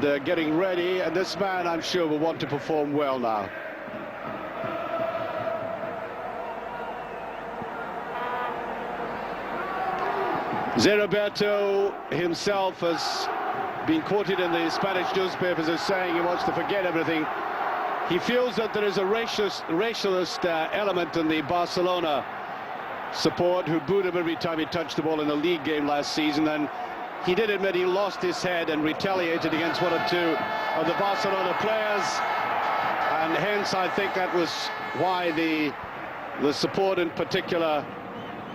and getting ready, and this man, I'm sure, will want to perform well now. Zé Roberto himself has been quoted in the Spanish newspapers as saying he wants to forget everything. He feels that there is a racialist element in the Barcelona support who booed him every time he touched the ball in a league game last season, and he did admit he lost his head and retaliated against one or two of the Barcelona players, and hence I think that was why the support in particular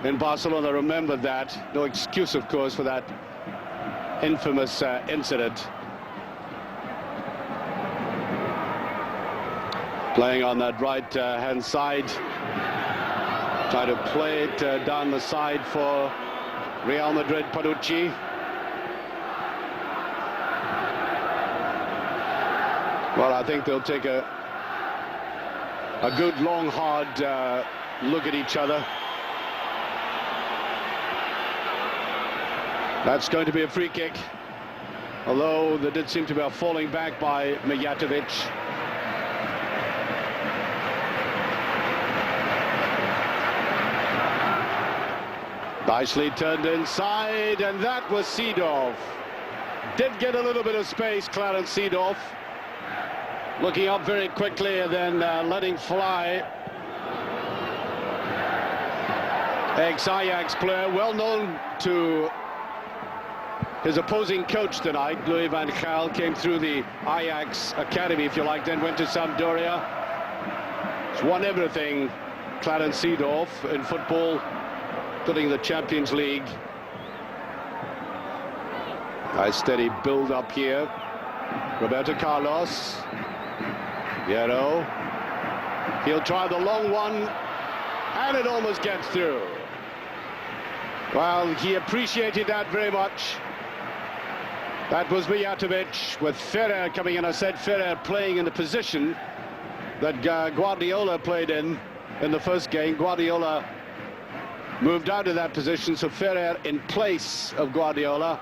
in Barcelona remembered that. No excuse, of course, for that infamous incident. Playing on that right hand side, try to play it down the side for Real Madrid. Panucci. Well, I think they'll take a good, long, hard look at each other. That's going to be a free kick, although there did seem to be a falling back by Mijatovic. Nicely turned inside, and that was Seedorf. Did get a little bit of space, Clarence Seedorf. Looking up very quickly and then letting fly. Ex-Ajax player, well known to his opposing coach tonight. Louis van Gaal came through the Ajax academy, if you like, then went to Sampdoria. He's won everything, Clarence Seedorf, in football, including the Champions League. Nice steady build up here. Roberto Carlos. Hierro. He'll try the long one, and it almost gets through. Well, he appreciated that very much. That was Mijatovic with Ferrer coming in. I said Ferrer playing in the position that Guardiola played in the first game. Guardiola moved out of that position, so Ferrer in place of Guardiola.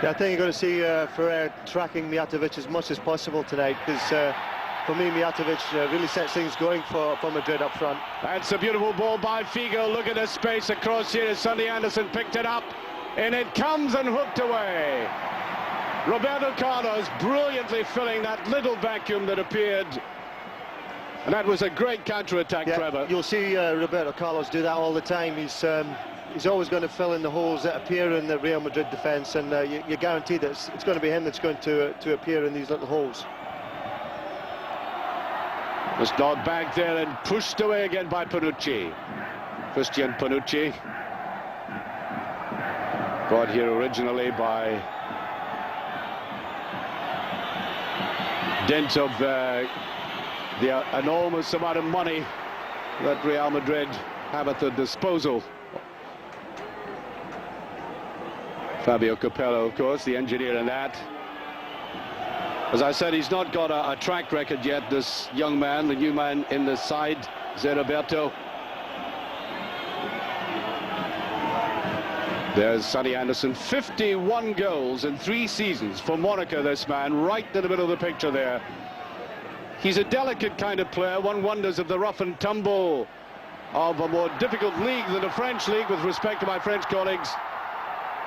Yeah, I think you're going to see Ferrer tracking Mijatovic as much as possible tonight, because for me, Mijatovic really sets things going for Madrid up front. That's a beautiful ball by Figo. Look at the space across here. Sonny Anderson picked it up, and it comes and hooked away. Roberto Carlos brilliantly filling that little vacuum that appeared. And that was a great counter-attack, yeah, Trevor. You'll see Roberto Carlos do that all the time. He's always going to fill in the holes that appear in the Real Madrid defence, and you're guaranteed that it's going to be him that's going to appear in these little holes. Was knocked back there and pushed away again by Panucci. Christian Panucci. Brought here originally by dint of the enormous amount of money that Real Madrid have at their disposal. Fabio Capello, of course, the engineer in that. As I said, he's not got a track record yet, this young man, the new man in the side, Zé Roberto. There's Sonny Anderson, 51 goals in 3 seasons for Monaco, this man, right in the middle of the picture there. He's a delicate kind of player. One wonders if the rough and tumble of a more difficult league than the French league, with respect to my French colleagues,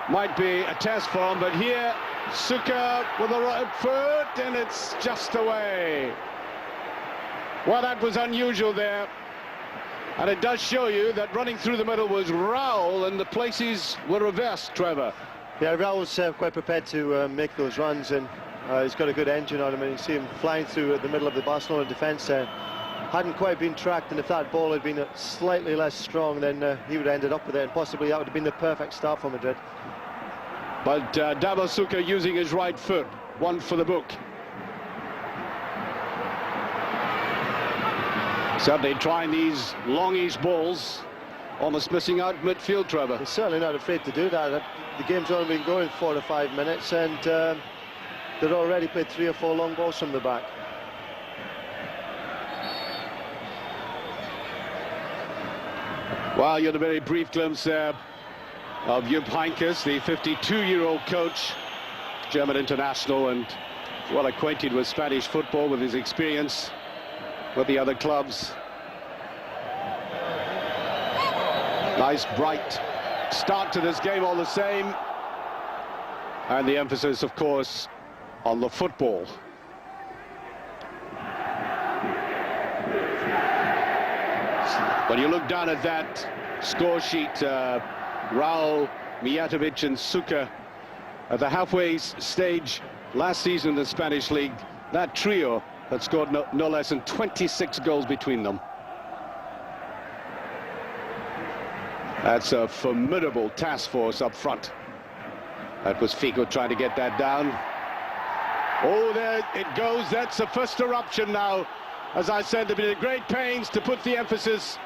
might be a test for him. But here, Suka with the right foot, and it's just away. Well, that was unusual there. And it does show you that running through the middle was Raul, and the places were reversed, Trevor. Yeah, Raul's quite prepared to make those runs, and he's got a good engine on him, and you see him flying through the middle of the Barcelona defence there. Hadn't quite been tracked, and if that ball had been slightly less strong, then he would have ended up with it, and possibly that would have been the perfect start for Madrid. But Dabo Suka using his right foot, one for the book. Certainly trying these longish balls, almost missing out midfield, Trevor. He's certainly not afraid to do that. The game's only been going 4 or 5 minutes, and they've already played 3 or 4 long balls from the back. Well, you had a very brief glimpse there of Jupp Heynckes, the 52-year-old coach German international and well acquainted with Spanish football with his experience with the other clubs. Nice bright start to this game all the same, and the emphasis of course on the football. When you look down at that score sheet, Raul, Mijatovic and Suker at the halfway stage last season in the Spanish league, that trio had scored no less than 26 goals between them. That's a formidable task force up front. That was Figo trying to get that down. Oh, there it goes. That's the first eruption now. As I said, they've been at great pains to put the emphasis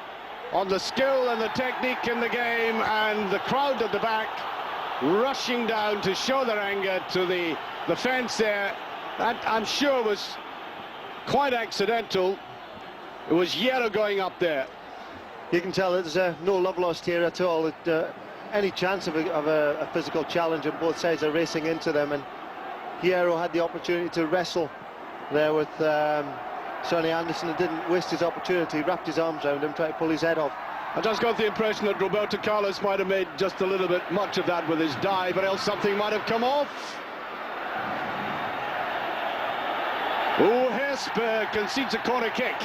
on the skill and the technique in the game, and the crowd at the back rushing down to show their anger to the fence there. That, I'm sure, was quite accidental. It was Hierro going up there. You can tell there's no love lost here at all. Any chance of a physical challenge, and both sides are racing into them, and Hierro had the opportunity to wrestle there with Sonny Anderson and didn't waste his opportunity, wrapped his arms around him, tried to pull his head off. I just got the impression that Roberto Carlos might have made just a little bit much of that with his dive, but else something might have come off. Oh, Hesper concedes a corner kick.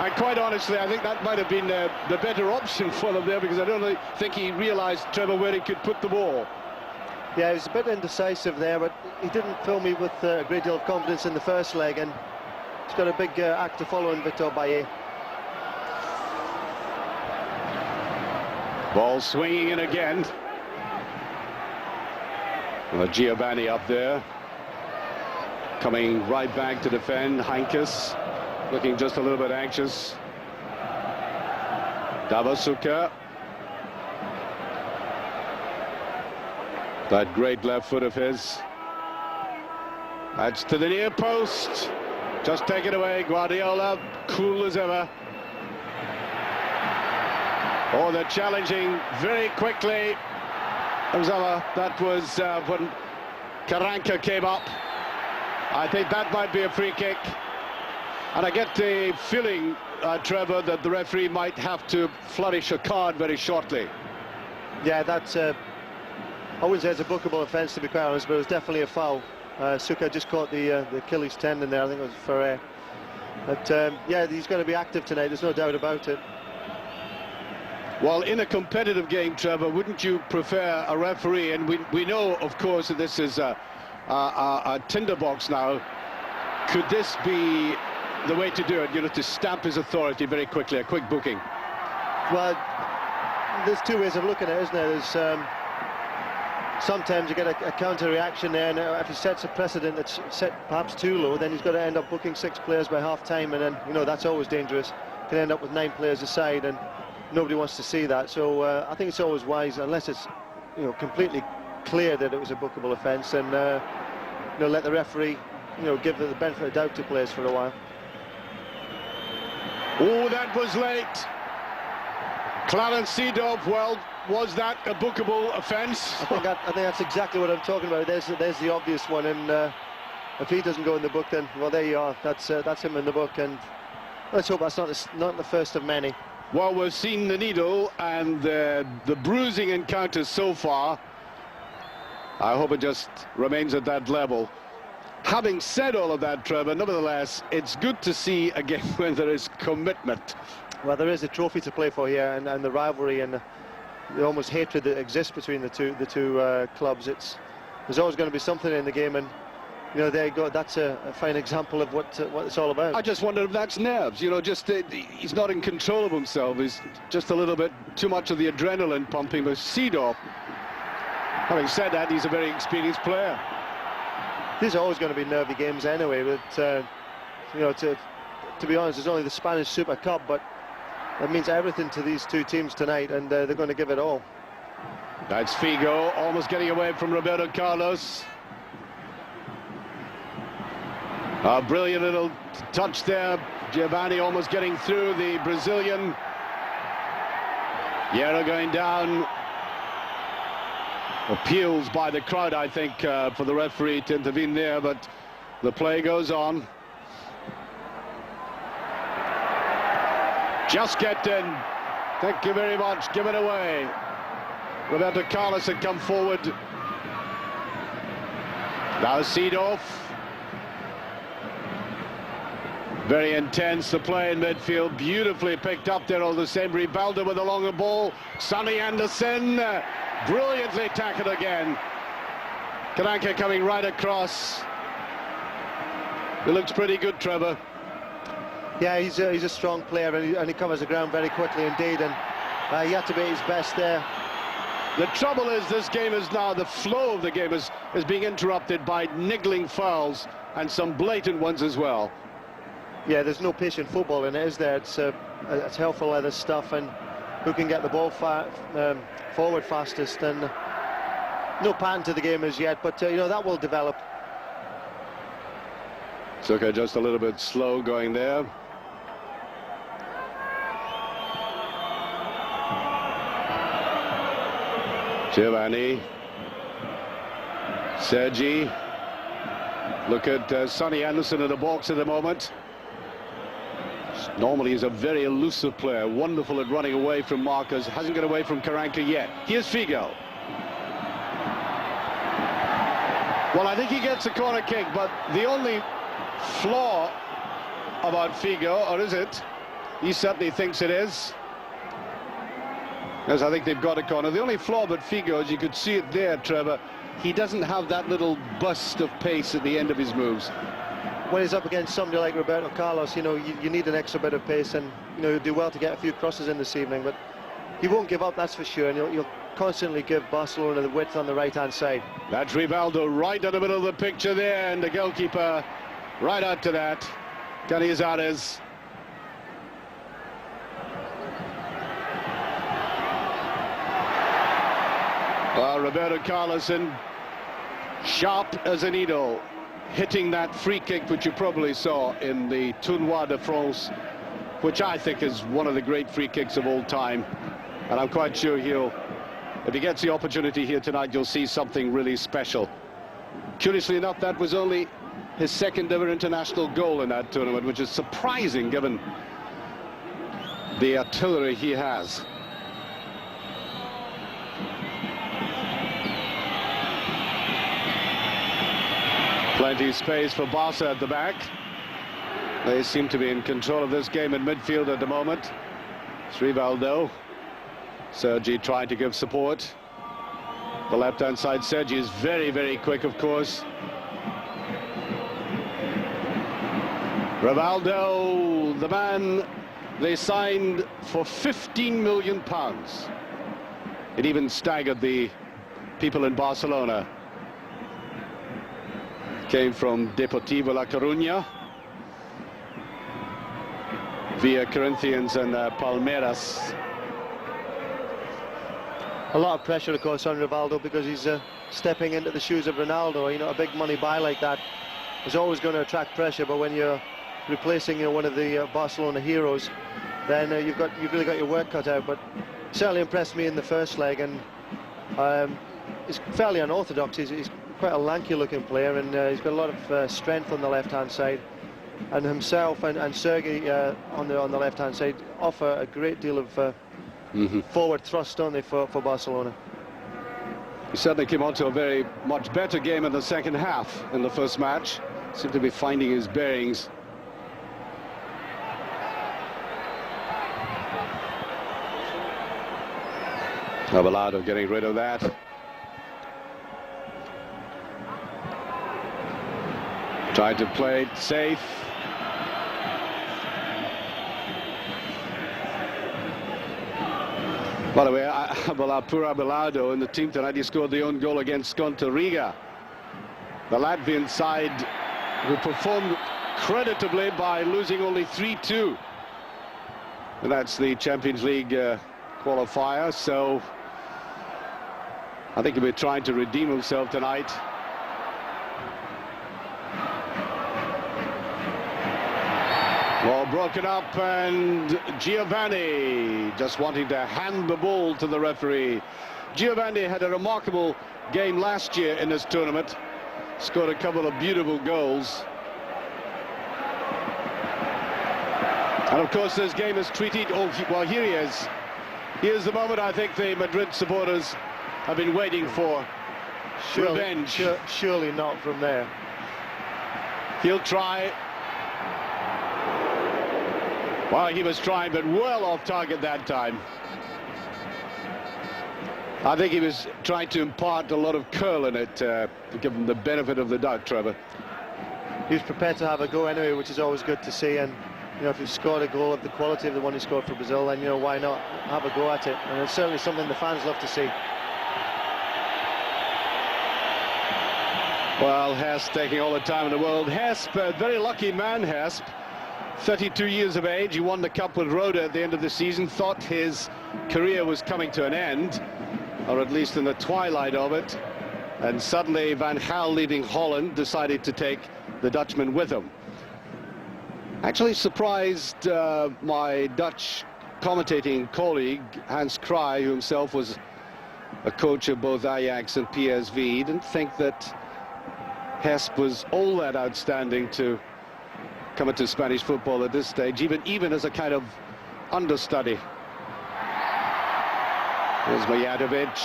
And quite honestly, I think that might have been the better option for them there, because I don't really think he realised, Trevor, where he could put the ball. Yeah, he was a bit indecisive there, but he didn't fill me with a great deal of confidence in the first leg, and he's got a big act to follow in Victor Baillet. Ball swinging in again. Well, Giovanni up there, coming right back to defend. Heinkes looking just a little bit anxious. Davasuka. That great left foot of his. That's to the near post. Just take it away. Guardiola, cool as ever. Oh, they're challenging very quickly. That was when Karanka came up. I think that might be a free kick. And I get the feeling, Trevor, that the referee might have to flourish a card very shortly. Yeah, that's... I wouldn't say it's a bookable offence, to be quite honest, but it was definitely a foul. Suka just caught the Achilles tendon there. I think it was Ferrer. But yeah, he's going to be active tonight, there's no doubt about it. Well, in a competitive game, Trevor, wouldn't you prefer a referee? And we know, of course, that this is a tinderbox now. Could this be the way to do it, you know, to stamp his authority very quickly, a quick booking? Well, there's two ways of looking at it, isn't there? There's sometimes you get a counter-reaction there, and if he sets a precedent that's set perhaps too low, then he's got to end up booking 6 players by half-time, and then, you know, that's always dangerous. Can end up with 9 players aside, and nobody wants to see that. So I think it's always wise, unless it's, you know, completely clear that it was a bookable offence, and you know, let the referee, you know, give the benefit of doubt to players for a while. Oh, that was late. Clarence Seedorf, well, was that a bookable offence? I think that's exactly what I'm talking about. There's the obvious one, and if he doesn't go in the book, then, well, there you are. That's him in the book, and let's hope that's not the first of many. Well, we've seen the needle and the bruising encounters so far. I hope it just remains at that level. Having said all of that, Trevor, nevertheless, it's good to see again when there is commitment. Well, there is a trophy to play for here, and the rivalry and the almost hatred that exists between the two clubs. There's always going to be something in the game, and you know, there you go. That's a fine example of what it's all about. I just wonder if that's nerves. You know, just he's not in control of himself. He's just a little bit too much of the adrenaline pumping with Seedorf. Having said that, he's a very experienced player. These are always going to be nervy games anyway, but you know, to be honest, it's only the Spanish Super Cup, but that means everything to these two teams tonight, and they're going to give it all. That's Figo, almost getting away from Roberto Carlos. A brilliant little touch there. Giovanni almost getting through the Brazilian. Hierro going down. Appeals by the crowd, I think, for the referee to intervene there, but the play goes on. Just get in. Thank you very much. Give it away. Roberto Carlos had come forward. Now sido. Very intense, the play in midfield. Beautifully picked up there on the same. Rivaldo with a longer ball. Sonny Anderson. Brilliantly tackled again. Karanka coming right across. It looks pretty good, Trevor. Yeah, he's a strong player, and he covers the ground very quickly indeed, and he had to be at his best there. The trouble is, this game is now, the flow of the game is being interrupted by niggling fouls and some blatant ones as well. Yeah, there's no patient football in it, is there? It's helpful leather stuff, and who can get the ball forward fastest, and no pattern to the game as yet, but you know, that will develop. Zucker just a little bit slow going there. Giovanni, Sergi. Look at Sonny Anderson in the box at the moment. Normally he's a very elusive player, wonderful at running away from markers, hasn't got away from Karanka yet. Here's Figo. Well, I think he gets a corner kick, but the only flaw about Figo, or is it? He certainly thinks it is. Yes, I think they've got a corner. The only flaw about Figo, as you could see it there, Trevor, he doesn't have that little burst of pace at the end of his moves. When he's up against somebody like Roberto Carlos, you know, you need an extra bit of pace, and you know, he'll do well to get a few crosses in this evening, but he won't give up, that's for sure, and you'll constantly give Barcelona the width on the right-hand side. That's Rivaldo right in the middle of the picture there, and the goalkeeper right out to that. Canizares. Roberto Carlos, sharp as a needle, hitting that free kick which you probably saw in the Tournoi de France, which I think is one of the great free kicks of all time, and I'm quite sure if he gets the opportunity here tonight, you'll see something really special. Curiously enough, that was only his second ever international goal in that tournament, which is surprising given the artillery he has. Plenty of space for Barca at the back. They seem to be in control of this game in midfield at the moment. It's Rivaldo. Sergi trying to give support. The left-hand side, Sergi is very, very quick, of course. Rivaldo, the man they signed for £15 million. It even staggered the people in Barcelona. Came from Deportivo La Coruña via Corinthians and Palmeiras. A lot of pressure, of course, on Rivaldo, because he's stepping into the shoes of Ronaldo. You know, a big money buy like that is always going to attract pressure, but when you're replacing, you know, one of the Barcelona heroes, then you've really got your work cut out. But certainly impressed me in the first leg, and he's fairly unorthodox. He's quite a lanky looking player, and he's got a lot of strength on the left hand side, and himself and Sergi on the left hand side offer a great deal of forward thrust, don't they, for Barcelona. He certainly came on to a very much better game in the second half in the first match. Seemed to be finding his bearings. Abelardo getting rid of that. Tried to play it safe. By the way, poor Abelardo in the team tonight, he scored the own goal against Skonto Riga. The Latvian side who performed creditably by losing only 3-2. And that's the Champions League qualifier, so I think he'll be trying to redeem himself tonight. Ball broken up, and Giovanni just wanting to hand the ball to the referee. Giovanni had a remarkable game last year in this tournament. Scored a couple of beautiful goals. And of course this game is treated, well, here he is. Here's the moment I think the Madrid supporters have been waiting for. Revenge. Surely not from there. He'll try. Well, he was trying, but well off target that time. I think he was trying to impart a lot of curl in it, give him the benefit of the doubt, Trevor. He was prepared to have a go anyway, which is always good to see. And you know, if he scored a goal of the quality of the one he scored for Brazil, then you know, why not have a go at it? And it's certainly something the fans love to see. Well, Hesp taking all the time in the world. Hesp, a very lucky man, Hesp. 32 years of age. He won the cup with Roda at the end of the season. Thought his career was coming to an end, or at least in the twilight of it. And suddenly Van Gaal, leaving Holland, decided to take the Dutchman with him. Actually surprised my Dutch commentating colleague, Hans Kraai, who himself was a coach of both Ajax and PSV. He didn't think that Hesp was all that outstanding to come into Spanish football at this stage, even as a kind of understudy. There's Mijatovic.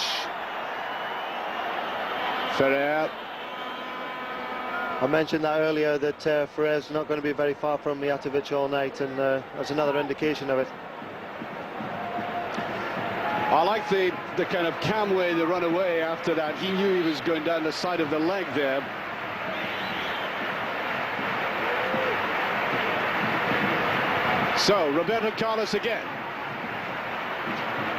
Ferrer. I mentioned that earlier, that Ferrer's not going to be very far from Mijatovic all night, and that's another indication of it. I like the kind of calm way they run away after that. He knew he was going down the side of the leg there. So, Roberto Carlos again.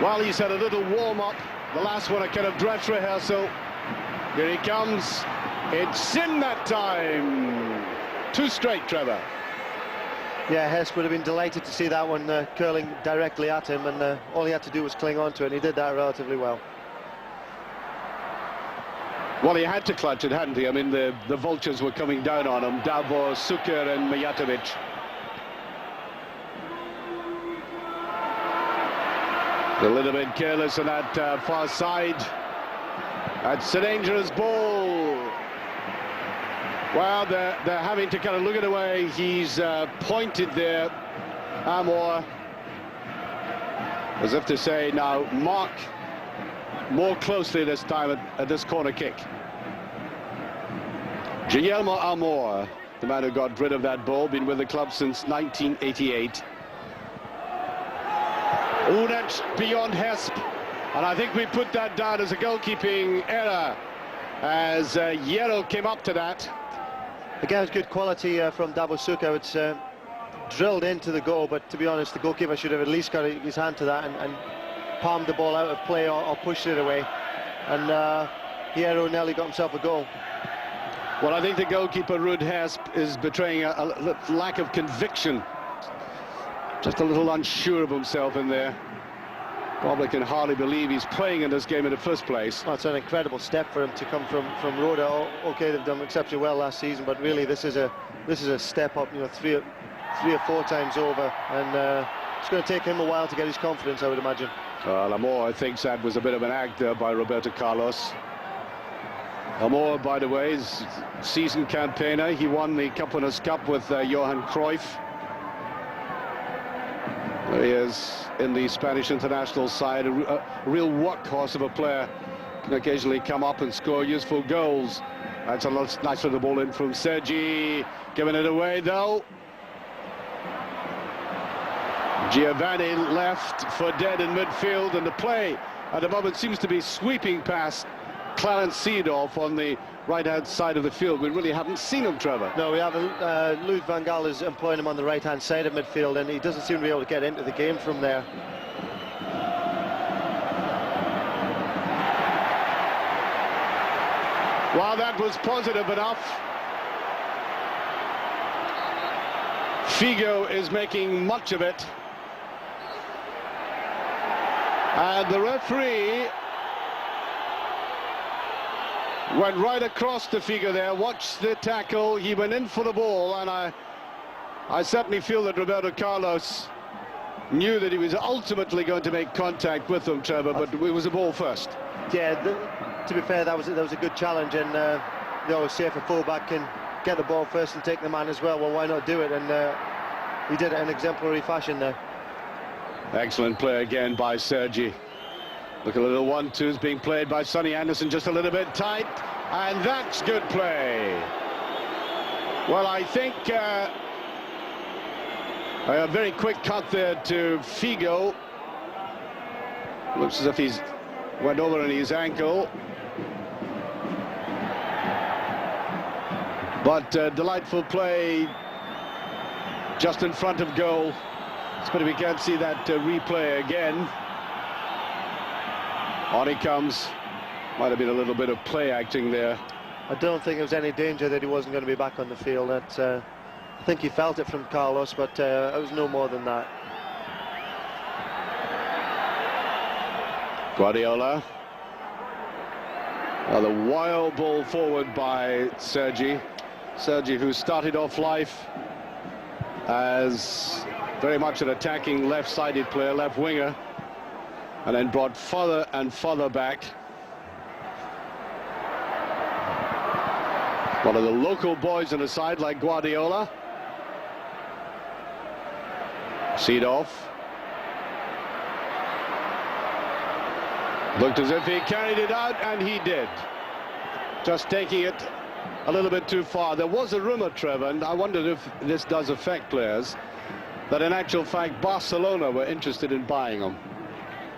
While he's had a little warm-up, the last one a kind of dress rehearsal. Here he comes. It's in that time. Two straight, Trevor. Yeah, Hesp would have been delighted to see that one curling directly at him, and all he had to do was cling on to it, and he did that relatively well. Well, he had to clutch it, hadn't he? I mean, the vultures were coming down on him. Davor, Suker and Mijatovic. A little bit careless on that far side. That's a dangerous ball. Well, they're having to kind of look it away. He's pointed there, Amor, as if to say, now mark more closely this time at this corner kick. Guillermo Amor, the man who got rid of that ball, been with the club since 1988. Oh, that's beyond Hesp, and I think we put that down as a goalkeeping error as Hierro came up to that. Again, it's good quality from Davor Suker. It's drilled into the goal, but to be honest, the goalkeeper should have at least got his hand to that and palmed the ball out of play, or pushed it away. And Hierro nearly got himself a goal. Well, I think the goalkeeper, Ruud Hesp, is betraying a lack of conviction. Just a little unsure of himself in there. Probably can hardly believe he's playing in this game in the first place. Well, it's an incredible step for him to come from Roda. Okay, they've done exceptionally well last season, but really this is a step up, you know, three or four times over, and it's going to take him a while to get his confidence, I would imagine. Amor thinks that was a bit of an act there by Roberto Carlos. Amor, by the way, is season campaigner. He won the Cup Winners' Cup with Johan Cruyff. There he is in the Spanish international side, a real workhorse of a player. Can occasionally come up and score useful goals. That's a nice little ball in from Sergi, giving it away though. Giovanni left for dead in midfield, and the play at the moment seems to be sweeping past Clarence Seedorf on the right-hand side of the field. We really haven't seen him, Trevor. No, we haven't. Louis van Gaal is employing him on the right-hand side of midfield, and he doesn't seem to be able to get into the game from there. Well, that was positive enough. Figo is making much of it. And the referee went right across the Figo there, watched the tackle, he went in for the ball, and I certainly feel that Roberto Carlos knew that he was ultimately going to make contact with them, Trevor, but it was a ball first. Yeah, to be fair, that was a good challenge, and they always say if a fullback can get the ball first and take the man as well, why not do it? And he did it in exemplary fashion there. Excellent play again by Sergi. Look, a little 1-2's being played by Sonny Anderson, just a little bit tight, and that's good play. Well, I think a very quick cut there to Figo. Looks as if he's went over on his ankle. But delightful play just in front of goal. It's pity we can't see that replay again. On he comes. Might have been a little bit of play acting there. I don't think there was any danger that he wasn't going to be back on the field. I think he felt it from Carlos, but it was no more than that. Guardiola. The wild ball forward by Sergi. Sergi, who started off life as very much an attacking left-sided player, left winger, and then brought further and further back. One of the local boys on the side, like Guardiola. Seedorf. Looked as if he carried it out, and he did. Just taking it a little bit too far. There was a rumor, Trevor, and I wondered if this does affect players, that in actual fact Barcelona were interested in buying him.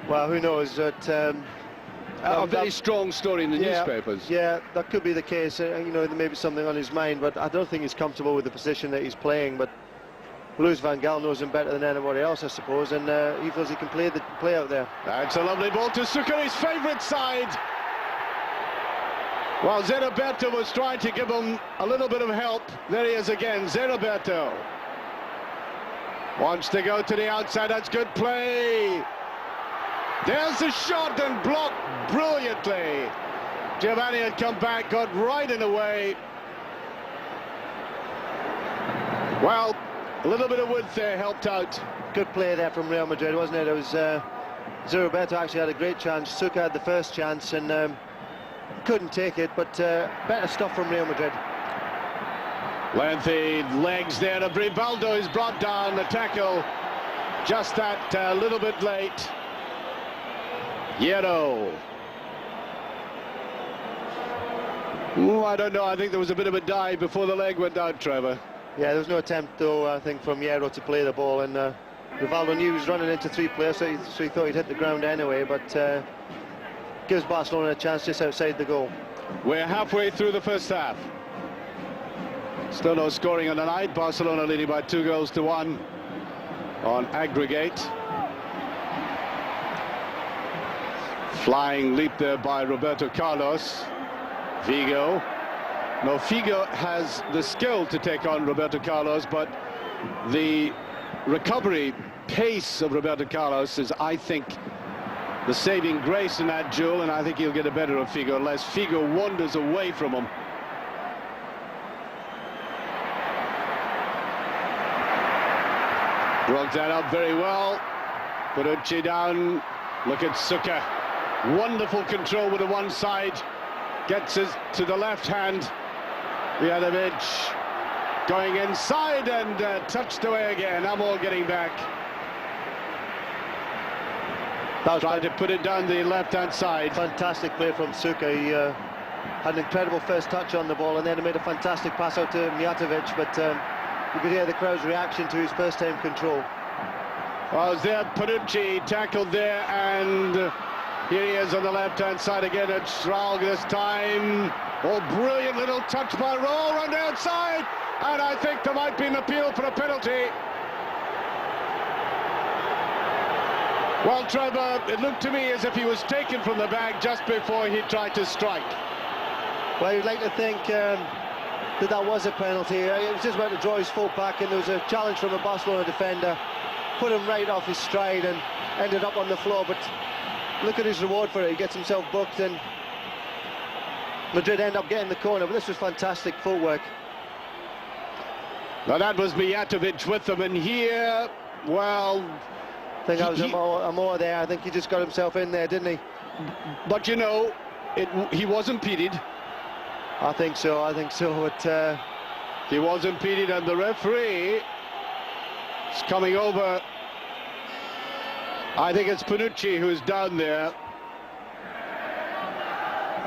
Well, who knows? That a very strong story in the newspapers. Yeah, that could be the case. You know, there may be something on his mind, but I don't think he's comfortable with the position that he's playing. But Louis van Gaal knows him better than anybody else, I suppose, and he feels he can play out there. That's a lovely ball to Sucre, his favourite side. Well, Zé was trying to give him a little bit of help. There he is again, Zé. Wants to go to the outside. That's good play. There's the shot and blocked brilliantly. Giovanni had come back, got right in the way. Well, a little bit of width there helped out. Good play there from Real Madrid, wasn't it? It was Zé actually had a great chance. Sucre had the first chance and couldn't take it, but better stuff from Real Madrid. Lengthy legs there. Rivaldo is brought down. The tackle just that little bit late. Hierro. Ooh, I don't know. I think there was a bit of a dive before the leg went out, Trevor. Yeah, there was no attempt, though, I think, from Hierro to play the ball. And Rivaldo knew he was running into three players, so he thought he'd hit the ground anyway. But gives Barcelona a chance just outside the goal. We're halfway through the first half. Still no scoring on the night. Barcelona leading by 2-1 on aggregate. Flying leap there by Roberto Carlos. Figo. No, Figo has the skill to take on Roberto Carlos, but the recovery pace of Roberto Carlos is, I think, the saving grace in that duel, and I think he'll get a better of Figo unless Figo wanders away from him. Broke that up very well. Bonucci down. Look at Sucre. Wonderful control with the one side. Gets it to the left hand. Janovic going inside and touched away again. Amor getting back. Trying to put it down the left-hand side. Fantastic play from Sucre. He had an incredible first touch on the ball and then he made a fantastic pass out to Mijatovic, but you could hear the crowd's reaction to his first-time control. Well, was there Bonucci tackled there, and here he is on the left-hand side again at Raul this time. Oh, brilliant little touch by Raul on the outside, and I think there might be an appeal for a penalty. Well, Trevor, it looked to me as if he was taken from the bag just before he tried to strike. Well, you'd like to think that was a penalty. It was just about to draw his foot back, and there was a challenge from a Barcelona defender. Put him right off his stride and ended up on the floor, but look at his reward for it. He gets himself booked and Madrid end up getting the corner, but this was fantastic footwork. Now that was Mijatovic with them, and here, well, think that was a more there. I think he just got himself in there, didn't he? But you know, he was impeded. I think so. He was impeded, and the referee is coming over. I think it's Panucci who's down there.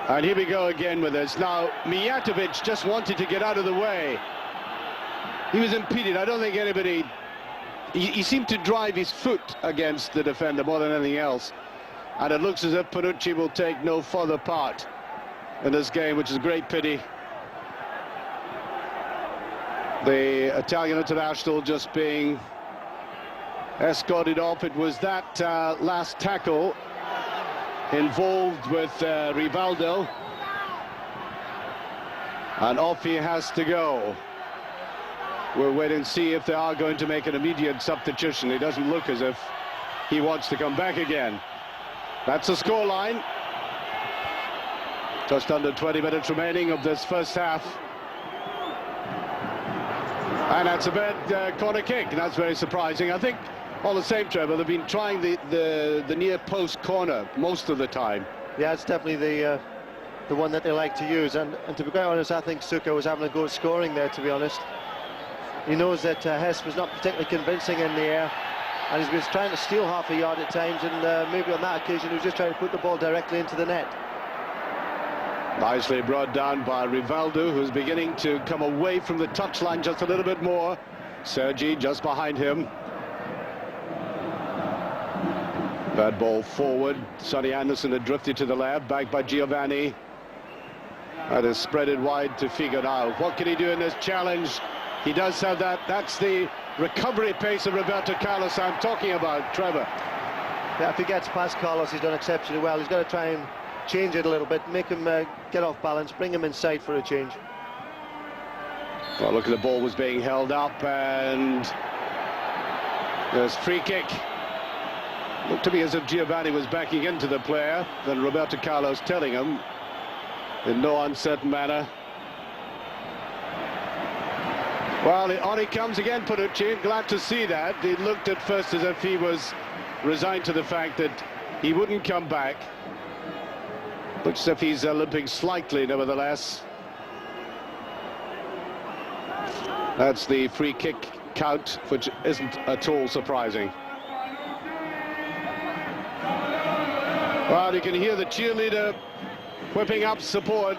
And here we go again with this. Now, Mijatovic just wanted to get out of the way. He was impeded. I don't think anybody... He seemed to drive his foot against the defender more than anything else. And it looks as if Panucci will take no further part in this game, which is a great pity. The Italian international just being escorted off. It was that last tackle involved with Rivaldo, and off he has to go. We'll wait and see if they are going to make an immediate substitution. It doesn't look as if he wants to come back again. That's the scoreline. Just under 20 minutes remaining of this first half. And that's a bad corner kick, and that's very surprising. I think, all the same, Trevor, they've been trying the near post corner most of the time. Yeah, it's definitely the one that they like to use. And to be quite honest, I think Suka was having a go at scoring there, to be honest. He knows that Hess was not particularly convincing in the air, and he was trying to steal half a yard at times, and maybe on that occasion he was just trying to put the ball directly into the net. Nicely brought down by Rivaldo, who's beginning to come away from the touchline just a little bit more. Sergi just behind him. Bad ball forward. Sonny Anderson had drifted to the left, back by Giovanni. That is spread it wide to Figo now. What can he do in this challenge? He does have that. That's the recovery pace of Roberto Carlos I'm talking about, Trevor. Yeah, if he gets past Carlos, he's done exceptionally well. He's got to try and change it a little bit, make him get off balance, bring him inside for a change. Well, look, at the ball was being held up, and there's free kick. Looked to me as if Giovanni was backing into the player, then Roberto Carlos telling him in no uncertain manner. Well, on he comes again, Panucci. Glad to see that. He looked at first as if he was resigned to the fact that he wouldn't come back. Looks as if he's limping slightly, nevertheless. That's the free kick count, which isn't at all surprising. Well, you can hear the cheerleader whipping up support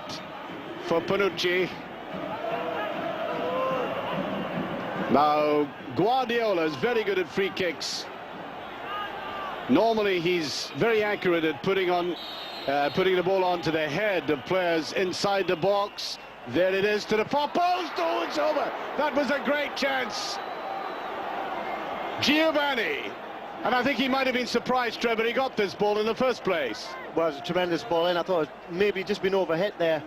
for Panucci. Now, Guardiola is very good at free kicks. Normally, he's very accurate at putting the ball onto the head of players inside the box. There it is to the far post. Oh, it's over. That was a great chance. Giovanni. And I think he might have been surprised, Trevor, he got this ball in the first place. Well, it was a tremendous ball in. I thought it maybe just been overhit there.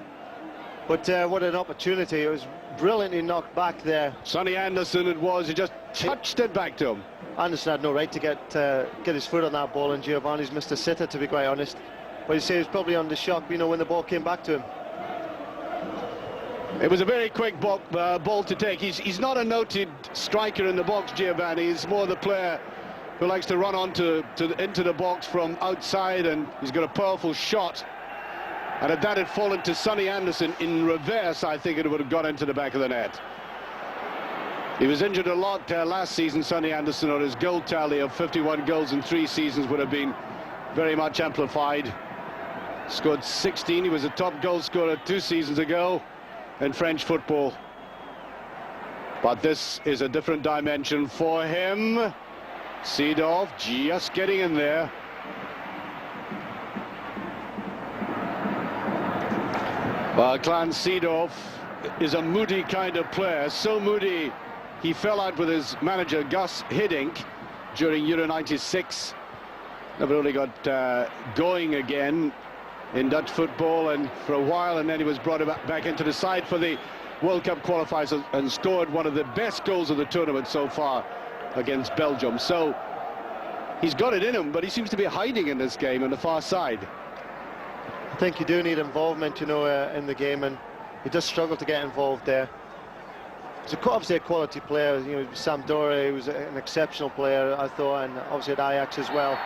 But what an opportunity. It was brilliantly knocked back there. Sonny Anderson it was. He just touched it back to him. Anderson had no right to get his foot on that ball, and Giovanni's missed a sitter, to be quite honest. But you say he was probably under shock, you know, when the ball came back to him. It was a very quick ball to take. He's not a noted striker in the box, Giovanni. He's more the player who likes to run into the box from outside, and he's got a powerful shot. And if that had fallen to Sonny Anderson in reverse, I think it would have gone into the back of the net. He was injured a lot last season, Sonny Anderson, or his goal tally of 51 goals in 3 seasons would have been very much amplified. Scored 16. He was a top goal scorer 2 seasons ago in French football. But this is a different dimension for him. Seedorf just getting in there. Well, Clarence Seedorf is a moody kind of player, so moody he fell out with his manager Gus Hiddink during Euro 96. Never really got going again in Dutch football and for a while, and then he was brought back into the side for the World Cup qualifiers and scored one of the best goals of the tournament so far against Belgium. So he's got it in him, but he seems to be hiding in this game on the far side. I think you do need involvement, you know, in the game, and he does struggle to get involved there. He's obviously a quality player. You know, Sampdoria, he was an exceptional player, I thought, and obviously at Ajax as well.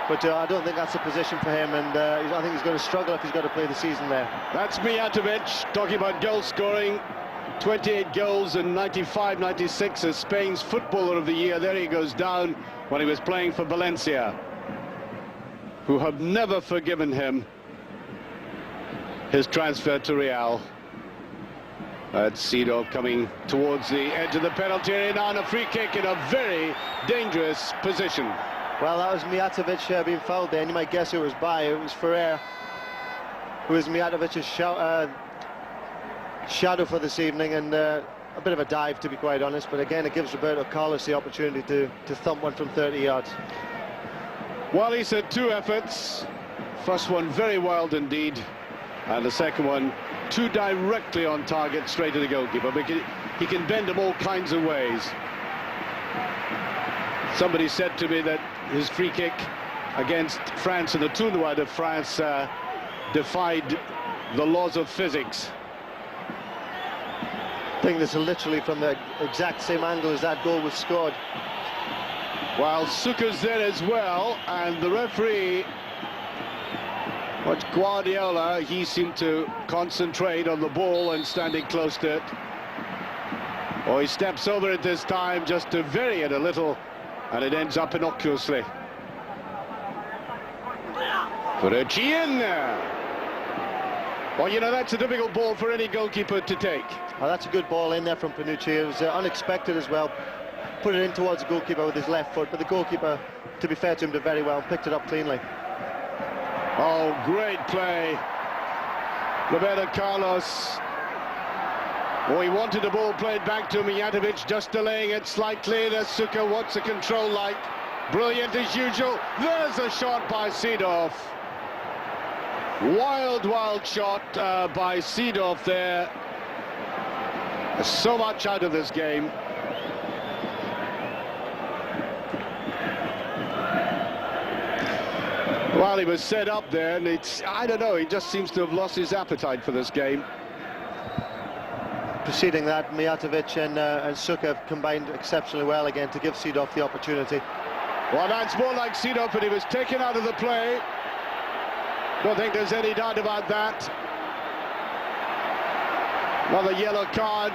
But I don't think that's a position for him, and I think he's going to struggle if he's got to play the season there. That's Mijatovic talking about goal scoring. 28 goals in 95-96 as Spain's Footballer of the Year. There he goes down when he was playing for Valencia, who have never forgiven him his transfer to Real. That's Sido coming towards the edge of the penalty area now, and a free kick in a very dangerous position. Well, that was Mijatovic being fouled there, and you might guess who it was by. It was Ferrer, who was Mijatovic's shadow for this evening, and a bit of a dive, to be quite honest. But again, it gives Roberto Carlos the opportunity to thump one from 30 yards. Well, he's had 2 efforts. First one very wild indeed, and the second one too directly on target, straight to the goalkeeper. But he can bend them all kinds of ways. Somebody said to me that his free kick against France in the tournoi de France defied the laws of physics. I think this is literally from the exact same angle as that goal was scored. While Suka's there as well, and the referee, watch Guardiola, he seemed to concentrate on the ball and standing close to it. Oh, he steps over it this time just to vary it a little, and it ends up innocuously. Panucci in there. Well, you know, that's a difficult ball for any goalkeeper to take. Oh, that's a good ball in there from Panucci. It was unexpected as well. Put it in towards the goalkeeper with his left foot, but the goalkeeper, to be fair to him, did very well, picked it up cleanly. Oh, great play. Roberto Carlos. Oh, he wanted the ball played back to Mijatovic, just delaying it slightly. There's Suka, what's the control like? Brilliant as usual. There's a shot by Seedorf. Wild, wild shot by Seedorf there. There's so much out of this game. Well, he was set up there, and I don't know, he just seems to have lost his appetite for this game. Preceding that, Mijatovic and Suka combined exceptionally well again to give Seedorf the opportunity. Well, that's more like Seedorf, but he was taken out of the play. Don't think there's any doubt about that. Another yellow card.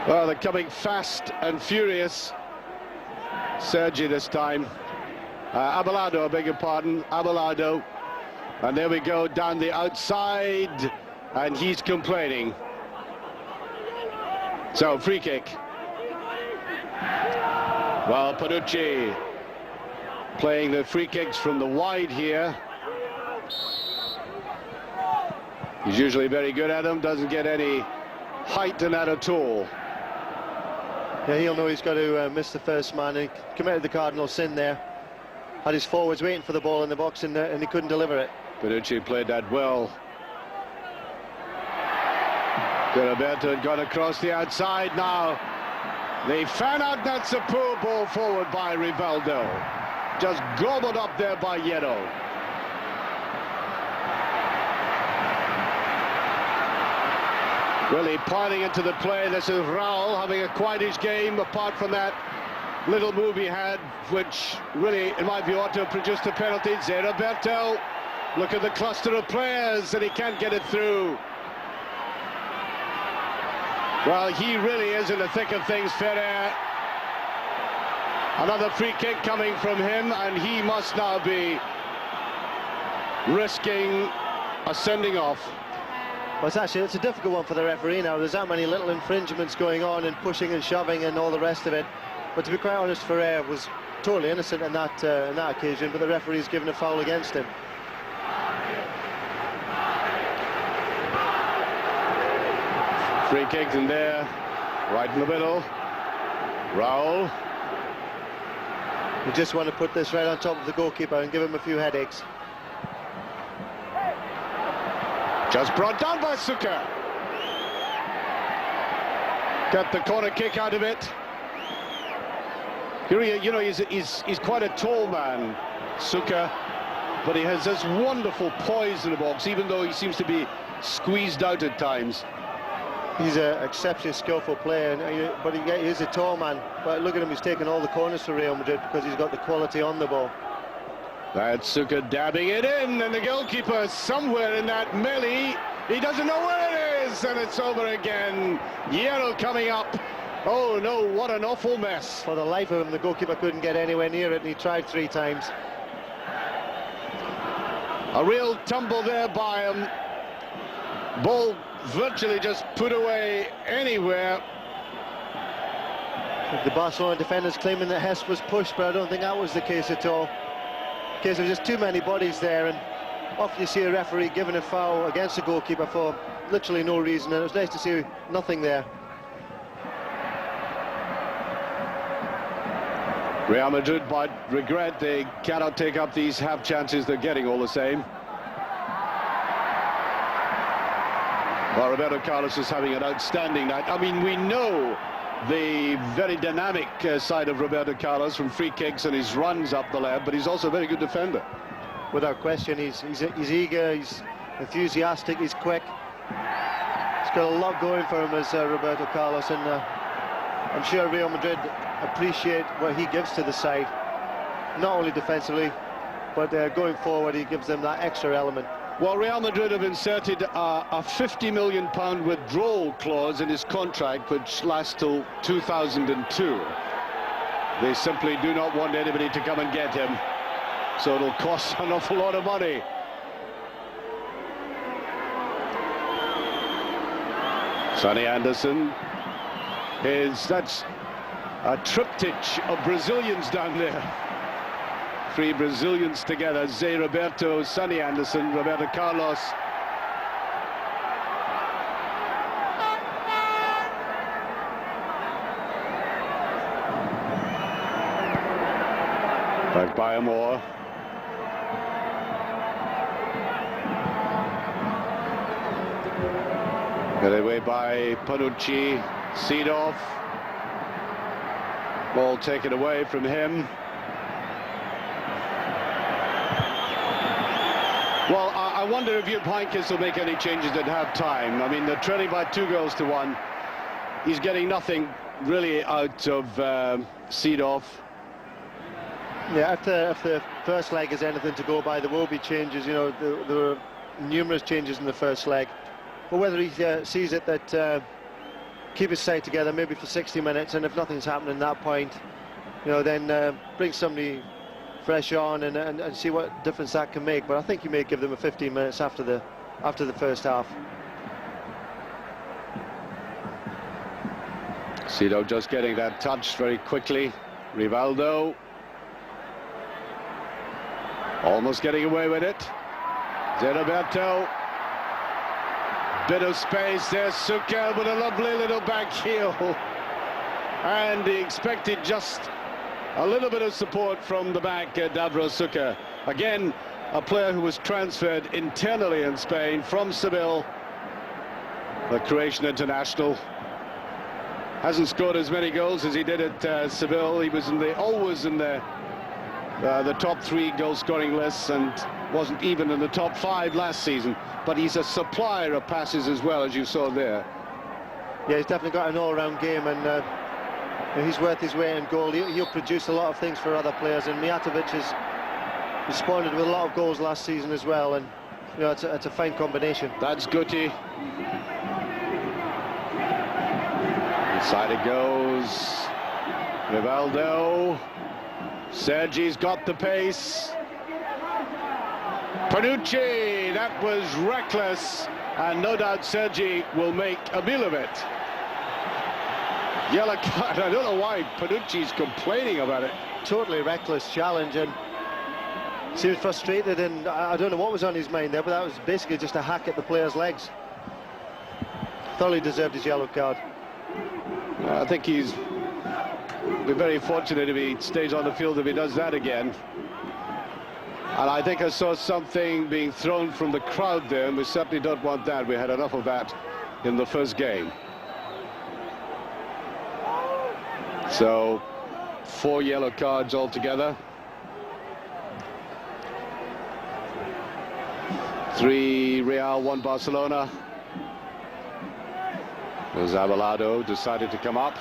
Well, they're coming fast and furious. Sergi this time. Abelardo, I beg your pardon. Abelardo. And there we go, down the outside. And he's complaining. So, free kick. Well, Panucci playing the free kicks from the wide here. He's usually very good at them, doesn't get any height in that at all. Yeah, he'll know he's got to miss the first man. He committed the cardinal sin there. Had his forwards waiting for the ball in the box, and he couldn't deliver it. Panucci played that well. Roberto had gone across the outside now. They found out that's a poor ball forward by Rivaldo. Just gobbled up there by Hierro. Really piling into the play. This is Raul having a quietish game, apart from that little move he had, which really, in my view, ought to have produced a penalty. Zé Roberto, look at the cluster of players, and he can't get it through. Well, he really is in the thick of things, Ferrer. Another free kick coming from him, and he must now be risking a sending off. Well, it's a difficult one for the referee now. There's that many little infringements going on, and pushing and shoving and all the rest of it. But to be quite honest, Ferrer was totally innocent in that occasion, but the referee's given a foul against him. Free kick in there, right in the middle. Raul. You just want to put this right on top of the goalkeeper and give him a few headaches. Just brought down by Suka. Got the corner kick out of it. You know, he's quite a tall man, Suka. but he has this wonderful poise in the box, even though he seems to be squeezed out at times. He's an exceptionally skillful player, but he is a tall man. But look at him, he's taking all the corners for Real Madrid because he's got the quality on the ball. That's Suka dabbing it in, and the goalkeeper somewhere in that melee. He doesn't know where it is, and it's over again. Yellow coming up. Oh no, what an awful mess. For the life of him, the goalkeeper couldn't get anywhere near it, and he tried 3 times. A real tumble there by him. Ball virtually just put away anywhere. The Barcelona defenders claiming that Hess was pushed, but I don't think that was the case at all. Case of just too many bodies there, and often you see a referee giving a foul against the goalkeeper for literally no reason, and it was nice to see nothing there. Real Madrid might regret they cannot take up these half chances they're getting all the same. Well, Roberto Carlos is having an outstanding night. I mean, we know the very dynamic side of Roberto Carlos from free kicks and his runs up the left, but he's also a very good defender. Without question, he's eager, he's enthusiastic, he's quick. He's got a lot going for him as Roberto Carlos, and I'm sure Real Madrid appreciate what he gives to the side, not only defensively, but going forward he gives them that extra element. Well, Real Madrid have inserted a £50 million withdrawal clause in his contract, which lasts till 2002. They simply do not want anybody to come and get him, so it'll cost an awful lot of money. Sonny Anderson that's a triptych of Brazilians down there. 3 Brazilians together: Zé Roberto, Sonny Anderson, Roberto Carlos. Back by Amor. Get away by Panucci. Seedorf. Ball taken away from him. Well, I wonder if Heynckes will make any changes at half-time. I mean, they're trailing by 2-1. He's getting nothing really out of Seedorf. Yeah, if the first leg is anything to go by, there will be changes. You know, there were numerous changes in the first leg. But whether he sees it that keep his side together maybe for 60 minutes, and if nothing's happening at that point, you know, then bring somebody fresh on and see what difference that can make. But I think you may give them a 15 minutes after the first half. Sido just getting that touch very quickly. Rivaldo almost getting away with it. Roberto, bit of space there. Suka with a lovely little back heel, and he expected just a little bit of support from the back. Davros Suka, again a player who was transferred internally in Spain from Seville, the Croatian international. Hasn't scored as many goals as he did at Seville. He was always in the top 3 goal-scoring lists, and wasn't even in the top 5 last season. But he's a supplier of passes as well, as you saw there. Yeah, he's definitely got an all-round game, and he's worth his weight in gold. He'll produce a lot of things for other players, and Mijatovic has responded with a lot of goals last season as well, and you know, it's a fine combination. That's Guti. Inside it goes. Rivaldo. Sergi's got the pace. Panucci, that was reckless, and no doubt Sergi will make a meal of it. Yellow card. I don't know why Panucci's complaining about it. Totally reckless challenge, and he was frustrated, and I don't know what was on his mind there, but that was basically just a hack at the player's legs. Thoroughly deserved his yellow card. I think he's be very fortunate if he stays on the field if he does that again. And I think I saw something being thrown from the crowd there, and we certainly don't want that. We had enough of that in the first game. So 4 yellow cards altogether. 3 Real, 1 Barcelona. Zabalado decided to come up.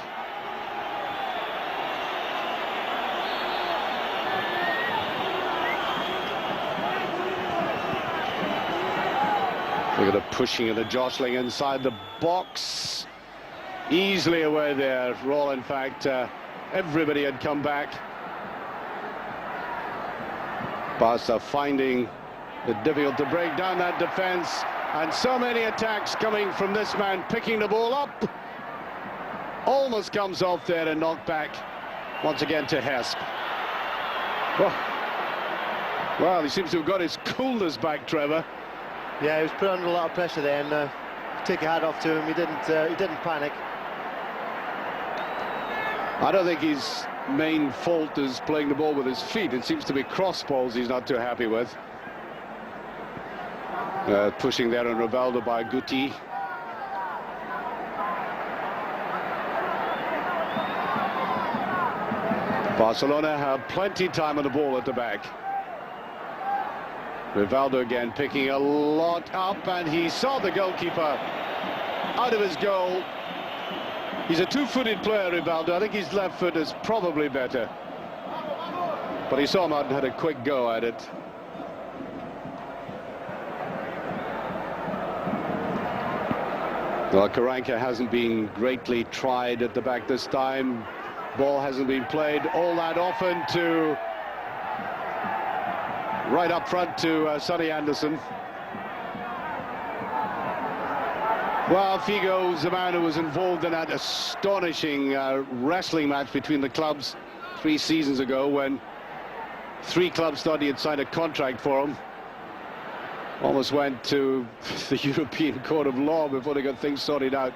Look at the pushing and the jostling inside the box. Easily away there. Roll, in fact, everybody had come back. Barca finding it difficult to break down that defense, and so many attacks coming from this man, picking the ball up. Almost comes off there and knocked back once again to Hesp. Well, he seems to have got his coolness back, Trevor. Yeah, he was put under a lot of pressure there, and take your hat off to him. He didn't panic. I don't think his main fault is playing the ball with his feet. It seems to be cross balls he's not too happy with. Pushing there on Rivaldo by Guti. Barcelona have plenty of time on the ball at the back. Rivaldo again picking a lot up, and he saw the goalkeeper out of his goal. He's a two-footed player, Rivaldo. I think his left foot is probably better. But he saw him out and had a quick go at it. Well, Karanka hasn't been greatly tried at the back this time. Ball hasn't been played all that often to right up front to Sonny Anderson. Well, Figo's the man who was involved in that astonishing wrestling match between the clubs 3 seasons ago, when 3 clubs thought he had signed a contract for him. Almost went to the European Court of Law before they got things sorted out.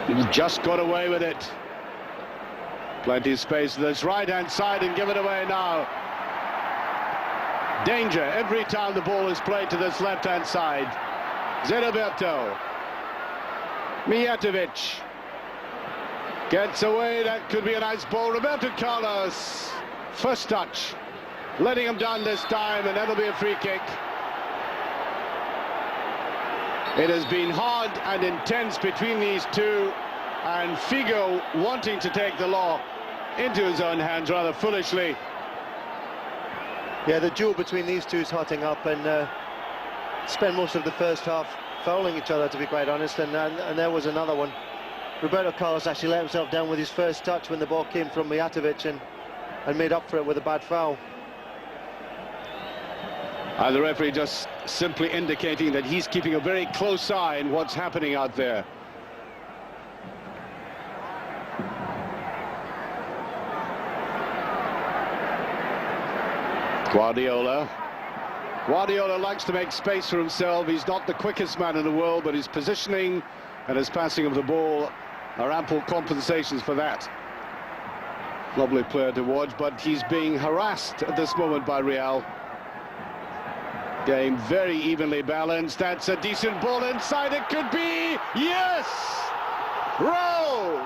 He just got away with it. Plenty of space to this right-hand side, and give it away now. Danger every time the ball is played to this left-hand side. Zeriberto. Mijatovic gets away. That could be a nice ball. Roberto Carlos, first touch, letting him down this time, and that'll be a free kick. It has been hard and intense between these two, and Figo wanting to take the law into his own hands rather foolishly. Yeah, the duel between these two is hotting up, and spent most of the first half fouling each other, to be quite honest, and there was another one. Roberto Carlos actually let himself down with his first touch when the ball came from Mijatovic, and made up for it with a bad foul. And the referee just simply indicating that he's keeping a very close eye on what's happening out there. Guardiola likes to make space for himself. He's not the quickest man in the world, but his positioning and his passing of the ball are ample compensations for that. Lovely player to watch, but he's being harassed at this moment by Real. Game very evenly balanced. That's a decent ball inside. It could be, yes! Roll!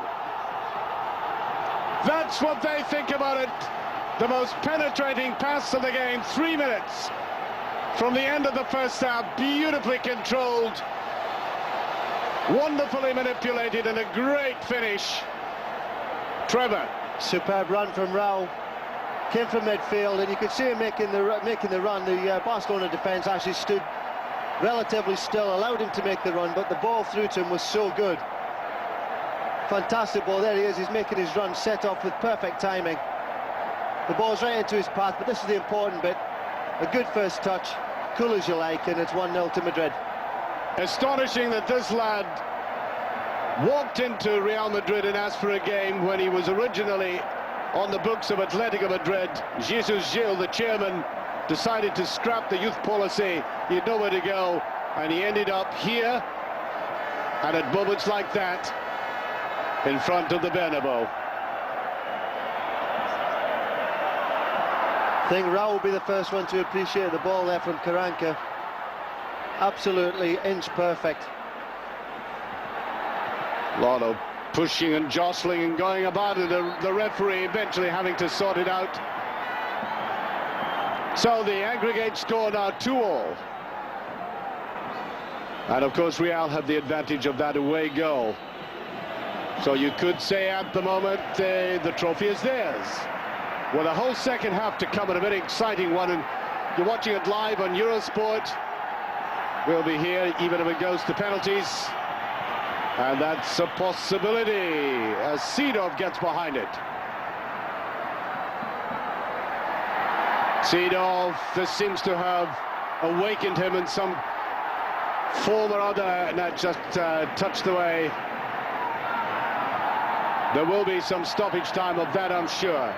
That's what they think about it. The most penetrating pass of the game. 3 minutes from the end of the first half. Beautifully controlled, wonderfully manipulated, and a great finish. Trevor. Superb run from Raul. Came from midfield, and you could see him making the run. The Barcelona defence actually stood relatively still, allowed him to make the run, but the ball through to him was so good. Fantastic ball. There he is. He's making his run, set off with perfect timing. The ball's right into his path, but this is the important bit. A good first touch, cool as you like, and it's 1-0 to Madrid. Astonishing that this lad walked into Real Madrid and asked for a game when he was originally on the books of Atletico Madrid. Jesus Gil, the chairman, decided to scrap the youth policy. He had nowhere to go, and he ended up here, and at moments like that, in front of the Bernabeu. I think Raul will be the first one to appreciate the ball there from Karanka. Absolutely inch perfect. A lot of pushing and jostling and going about it, the referee eventually having to sort it out. So the aggregate score now 2-2. And of course Real have the advantage of that away goal. So you could say at the moment the trophy is theirs. Well, the whole second half to come, and a very exciting one, and you're watching it live on Eurosport. We'll be here even if it goes to penalties. And that's a possibility as Sido gets behind it. Sido, this seems to have awakened him in some form or other, and that just touched away. There will be some stoppage time of that, I'm sure.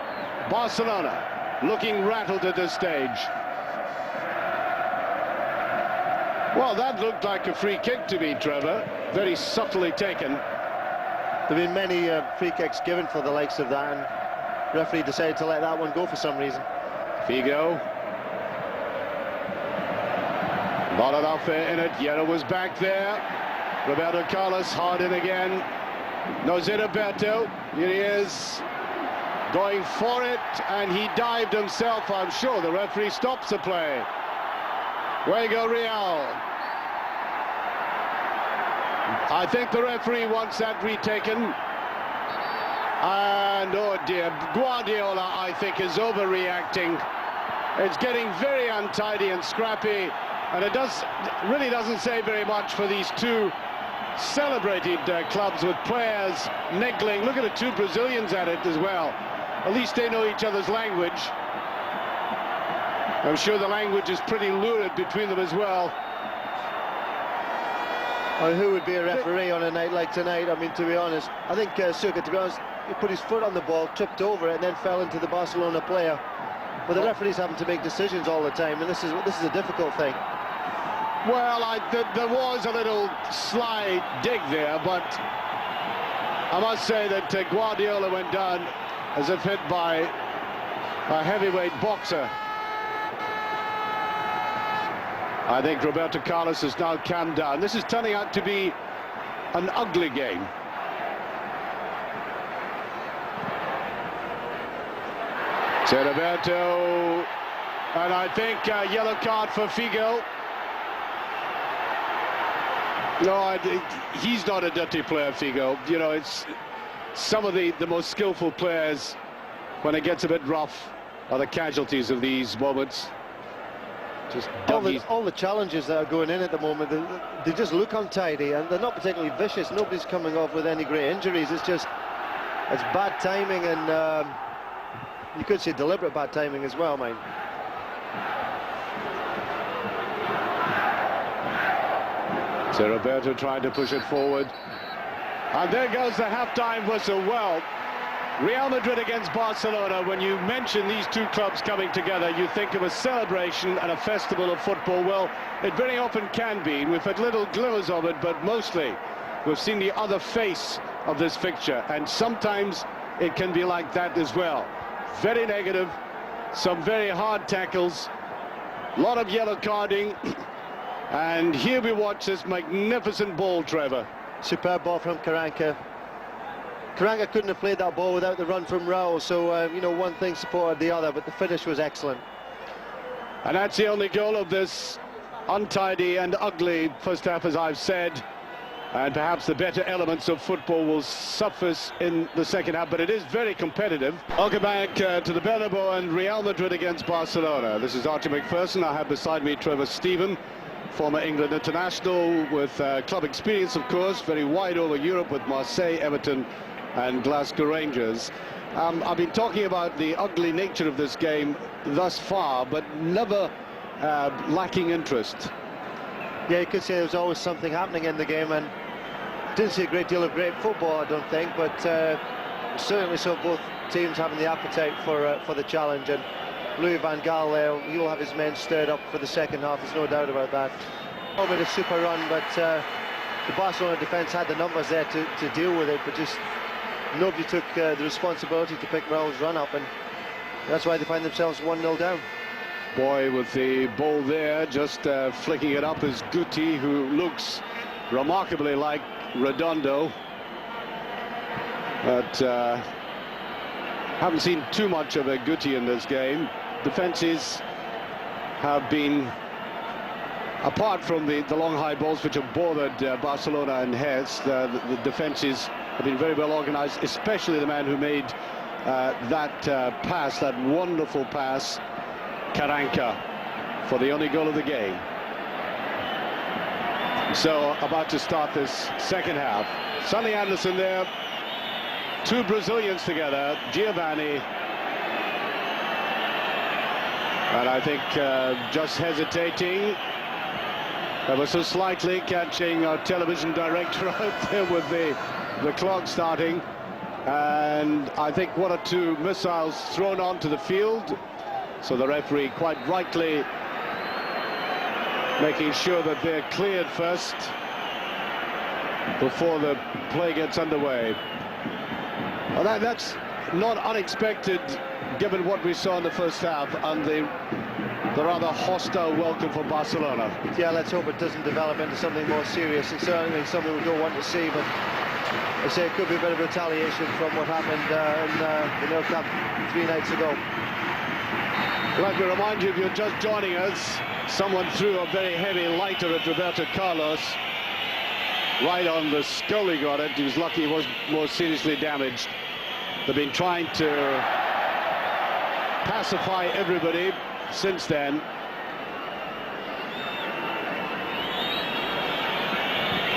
Barcelona looking rattled at this stage. Well, that looked like a free kick to me, Trevor. Very subtly taken. There have been many free kicks given for the likes of that, and referee decided to let that one go for some reason. Figo. Not enough in it. Yero was back there. Roberto Carlos hard in again. No, Roberto. Here he is. Going for it, and he dived himself, I'm sure. The referee stops the play. Juego Real. I think the referee wants that retaken. And, oh dear, Guardiola, I think, is overreacting. It's getting very untidy and scrappy, and it really doesn't say very much for these two celebrated clubs with players niggling. Look at the two Brazilians at it as well. At least they know each other's language. I'm sure the language is pretty lurid between them as well. Well, who would be a referee on a night like tonight? I mean, to be honest, I think Suka, to be honest, he put his foot on the ball, tripped over it, and then fell into the Barcelona player. But the referee's having to make decisions all the time, and this is a difficult thing. Well, there was a little sly dig there, but I must say that Guardiola went down as if hit by a heavyweight boxer. I think Roberto Carlos has now calmed down. This is turning out to be an ugly game. Roberto, and I think yellow card for Figo. No, he's not a dirty player, Figo. You know, it's some of the most skillful players, when it gets a bit rough, are the casualties of these moments. Just all the challenges that are going in at the moment, they just look untidy, and they're not particularly vicious. Nobody's coming off with any great injuries. It's bad timing, and you could say deliberate bad timing as well, mate. So Roberto tried to push it forward. And there goes the half-time whistle. Well, Real Madrid against Barcelona, when you mention these two clubs coming together, you think of a celebration and a festival of football. Well, it very often can be. We've had little glimmers of it, but mostly we've seen the other face of this fixture. And sometimes it can be like that as well. Very negative, some very hard tackles, a lot of yellow carding. And here we watch this magnificent ball, Trevor. Superb ball from Karanka. Karanka couldn't have played that ball without the run from Raul, so you know, one thing supported the other, but the finish was excellent. And that's the only goal of this untidy and ugly first half, as I've said. And perhaps the better elements of football will surface in the second half, but it is very competitive. Welcome back to the Bernabeu and Real Madrid against Barcelona. This is Archie McPherson. I have beside me Trevor Stephen, former England international with club experience, of course, very wide over Europe with Marseille, Everton and Glasgow Rangers. I've been talking about the ugly nature of this game thus far, but never lacking interest. Yeah, you could say there was always something happening in the game, and didn't see a great deal of great football, I don't think, but certainly saw both teams having the appetite for the challenge. And Louis van Gaal, he'll have his men stirred up for the second half, there's no doubt about that. A bit of super run, but the Barcelona defence had the numbers there to deal with it, but just nobody took the responsibility to pick Raul's run up, and that's why they find themselves 1-0 down. Boy, with the ball there, just flicking it up is Guti, who looks remarkably like Redondo, but haven't seen too much of a Guti in this game. Defence is have been, apart from the long high balls which have bothered Barcelona and Hez, the defences have been very well organised, especially the man who made that pass, that wonderful pass, Karanka, for the only goal of the game. So about to start this second half. Sonny Anderson there, two Brazilians together, Giovanni, and I think just hesitating ever so slightly, catching our television director out there with the clock starting, and I think one or two missiles thrown onto the field, so the referee quite rightly making sure that they're cleared first before the play gets underway. Well, that's not unexpected given what we saw in the first half and the rather hostile welcome for Barcelona. Yeah, let's hope it doesn't develop into something more serious. It's certainly something we don't want to see, but I say it could be a bit of retaliation from what happened in the Nou Camp 3 nights ago. Let me remind you, if you're just joining us, someone threw a very heavy lighter at Roberto Carlos. Right on the skull he got it. He was lucky he wasn't more seriously damaged. They've been trying to pacify everybody since then.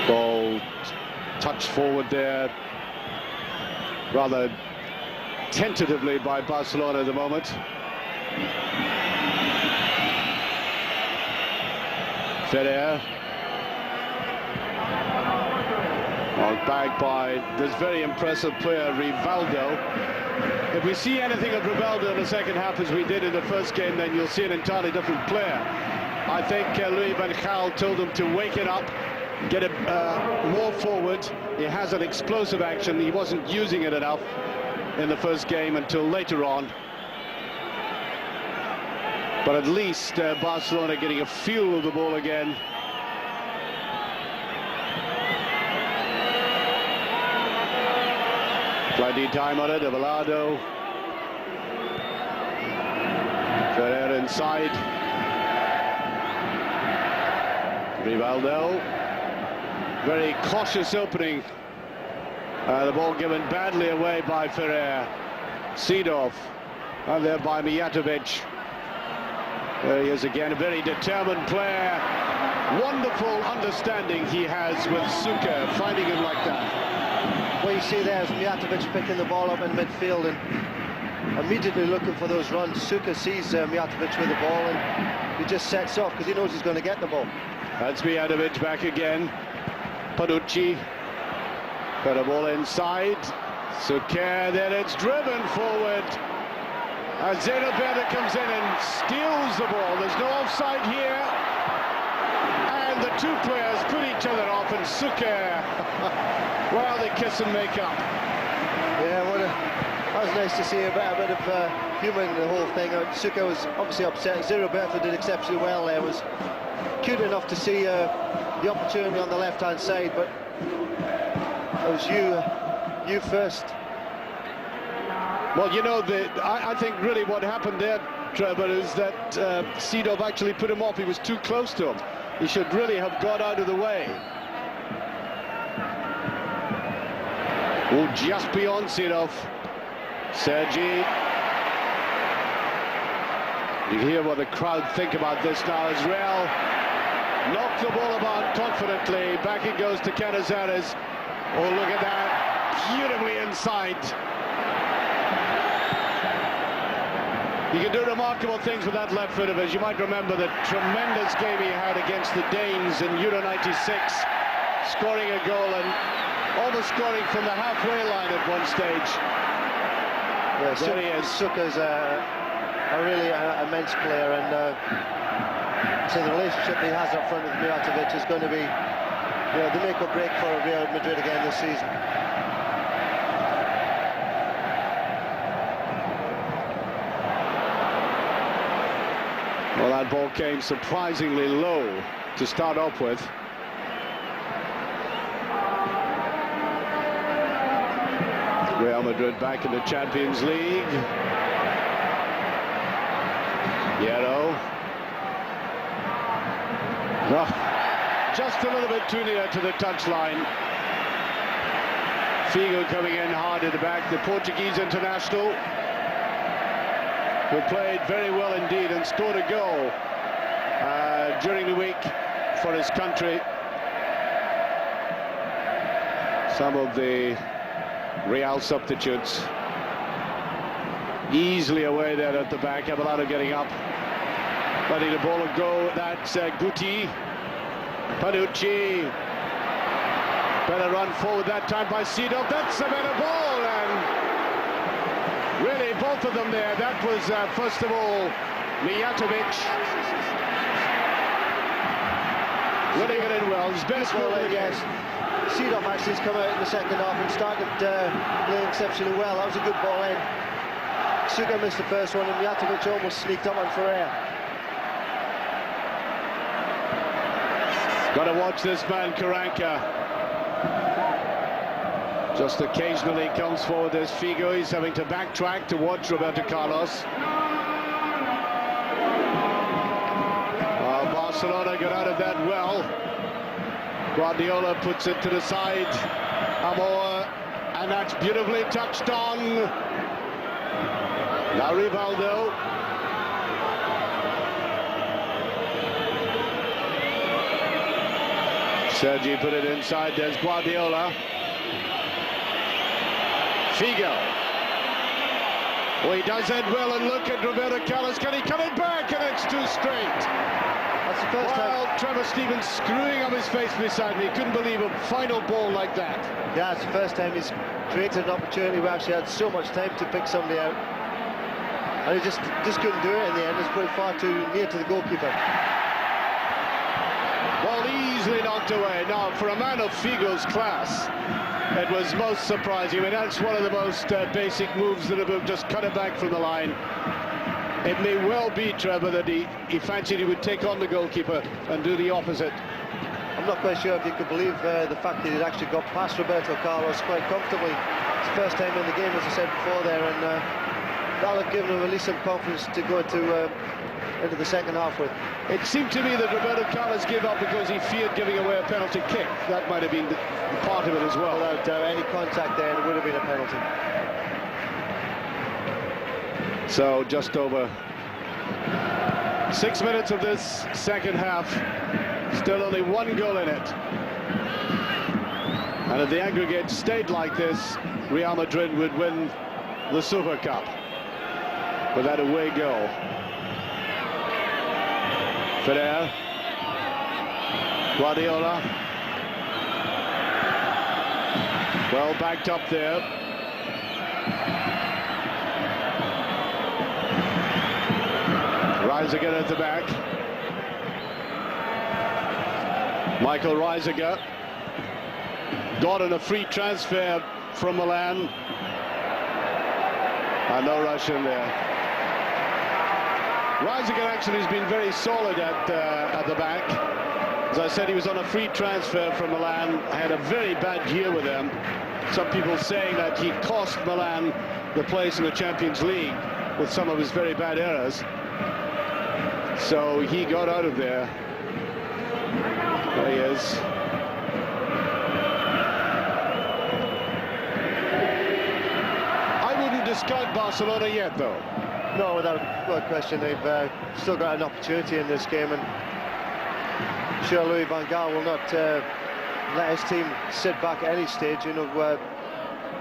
Ball touched forward there, rather tentatively by Barcelona at the moment. Ferrer. Back by this very impressive player, Rivaldo. If we see anything of Rivaldo in the second half as we did in the first game, then you'll see an entirely different player. I think Louis van Gaal told him to wake it up, get it more forward. He has an explosive action. He wasn't using it enough in the first game until later on. But at least Barcelona getting a feel of the ball again. Plenty time on it, Avelado. Ferrer inside. Rivaldo. Very cautious opening. The ball given badly away by Ferrer. Seedorf. And there by Mijatovic. There he is again, a very determined player. Wonderful understanding he has with Suker, finding him like that. What you see there is Mijatovic picking the ball up in midfield and immediately looking for those runs. Suker sees Mijatovic with the ball and he just sets off because he knows he's going to get the ball. That's Mijatovic back again. Panucci. Got a ball inside. Suker, then it's driven forward. And Roberto comes in and steals the ball. There's no offside here. And the two players put each other off, and Suker, well, they kiss and make up. Yeah, that was nice to see a bit of humour in the whole thing. Suker was obviously upset. Roberto did exceptionally well there. Was cute enough to see the opportunity on the left-hand side, but it was you first. Well, you know, I think really what happened there, Trevor, is that Seedorf actually put him off. He was too close to him. He should really have got out of the way. Oh, just beyond Seedorf. Sergi. You hear what the crowd think about this now as well. Knocked the ball about confidently. Back it goes to Canizares. Oh, look at that. Beautifully inside. He can do remarkable things with that left foot of his. You might remember the tremendous game he had against the Danes in Euro 96, scoring a goal and almost scoring from the halfway line at one stage. Yeah, there he is. Suker's a really immense player, and so the relationship he has up front with Mijatovic is going to be the make or break for Real Madrid again this season. Well, that ball came surprisingly low to start off with. Real Madrid back in the Champions League. Hierro. Well, just a little bit too near to the touchline. Figo coming in hard at the back, the Portuguese international, who played very well indeed and scored a goal during the week for his country. Some of the Real substitutes easily away there at the back. Abelardo getting up, letting the ball go. That's Guti. Panucci. Better run forward that time by Sido. That's a better ball, and really both of them there. That was first of all Mijatovic winning it in well. His best goal of the game. Sido actually has come out in the second half and started playing exceptionally well. That was a good ball in. Suga missed the first one, and Mijatovic almost sneaked up on Ferrer. Got to watch this man, Karanka. Just occasionally comes forward as Figo. He's having to backtrack to watch Roberto Carlos. Barcelona got out of that well. Guardiola puts it to the side. Amor, and that's beautifully touched on. Now Rivaldo. Sergi put it inside. There's Guardiola. Figo. Oh, he does that well, and look at Roberto Carlos. Can he come it back? And it's too straight. That's the first time. Trevor Stevens screwing up his face beside me. Couldn't believe a final ball like that. Yeah, it's the first time he's created an opportunity. We actually had so much time to pick somebody out, and he just couldn't do it in the end. It's put it far too near to the goalkeeper. Ball easily knocked away. Now, for a man of Figo's class, it was most surprising. I mean, that's one of the most basic moves in the book. Just cut it back from the line. It may well be, Trevor, that he fancied he would take on the goalkeeper and do the opposite. I'm not quite sure if you could believe the fact that he'd actually got past Roberto Carlos quite comfortably. It's the first time in the game, as I said before there, and that'll have given him at least some confidence to go into the second half with. It seemed to me that Roberto Carlos gave up because he feared giving away a penalty kick. That might have been part of it as well. Without any contact there, it would have been a penalty. So just over 6 minutes of this second half, still only one goal in it. And if the aggregate stayed like this, Real Madrid would win the Super Cup with that away goal. Ferrer, Guardiola, well backed up there. Reisiger at the back. Michael Reisiger got on a free transfer from Milan. And no rush in there. Reisiger actually has been very solid at the back. As I said, he was on a free transfer from Milan. Had a very bad year with them. Some people saying that he cost Milan the place in the Champions League with some of his very bad errors. So he got out of there. There he is. I wouldn't discount Barcelona yet, though. No, without question. They've still got an opportunity in this game, and I'm sure Louis van Gaal will not let his team sit back at any stage. You know, I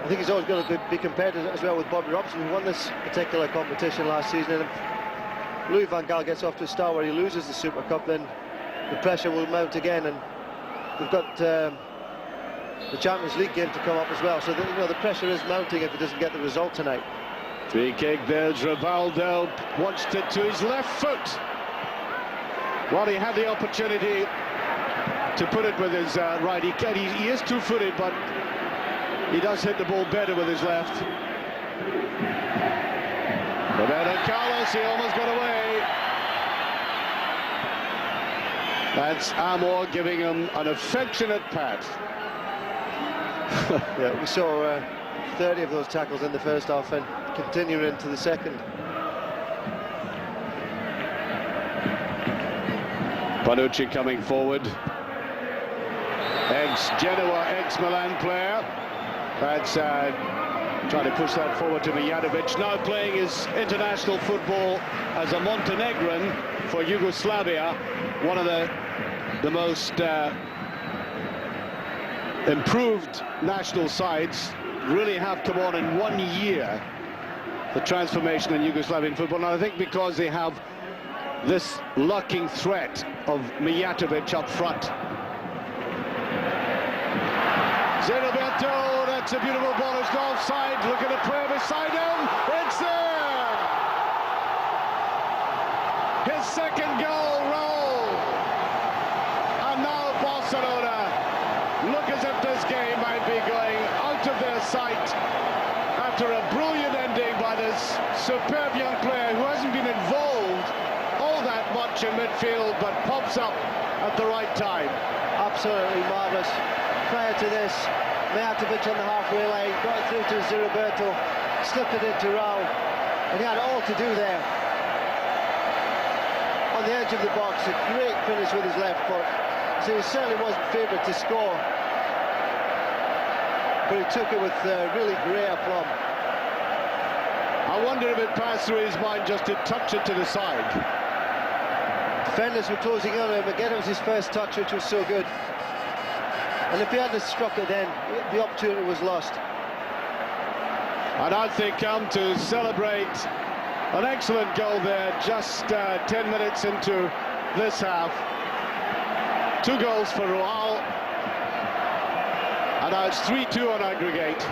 think he's always going to be compared as well with Bobby Robson, who won this particular competition last season. And if Louis van Gaal gets off to a start where he loses the Super Cup, then the pressure will mount again, and we've got the Champions League game to come up as well. So the pressure is mounting if he doesn't get the result tonight. Free kick, there's Rivaldo, watched it to his left foot. Well, he had the opportunity to put it with his right. He is two-footed, but he does hit the ball better with his left. Roberto Carlos, he almost got away. That's Amor giving him an affectionate pat. Yeah, we saw 30 of those tackles in the first half and continuing into the second. Bonucci coming forward. Ex-Genoa, ex-Milan player. That's trying to push that forward to Mijatovic. Now playing his international football as a Montenegrin for Yugoslavia. One of the most improved national sides. Really have come on in 1 year. The transformation in Yugoslavian football. And I think because they have this lurking threat of Mijatovic up front. Roberto, that's a beautiful ball. It's offside. Look at the player beside him. It's there. His second goal, Raul. And now Barcelona look as if this game might be going out of their sight after a brilliant ending by this superb young player who hasn't been involved all that much in midfield, but pops up at the right time. Absolutely marvellous. Prior to this, Mijatovic on the halfway line, got it through to Roberto, slipped it into Raul, and he had all to do there. On the edge of the box, a great finish with his left foot. So he certainly wasn't favoured to score, but he took it with really great aplomb. I wonder if it passed through his mind just to touch it to the side. Defenders were closing on him. Again, it was his first touch, which was so good. And if he hadn't struck it then, the opportunity was lost. And out they come to celebrate an excellent goal there, just 10 minutes into this half. 2 goals for Raul. And now it's 3-2 on aggregate.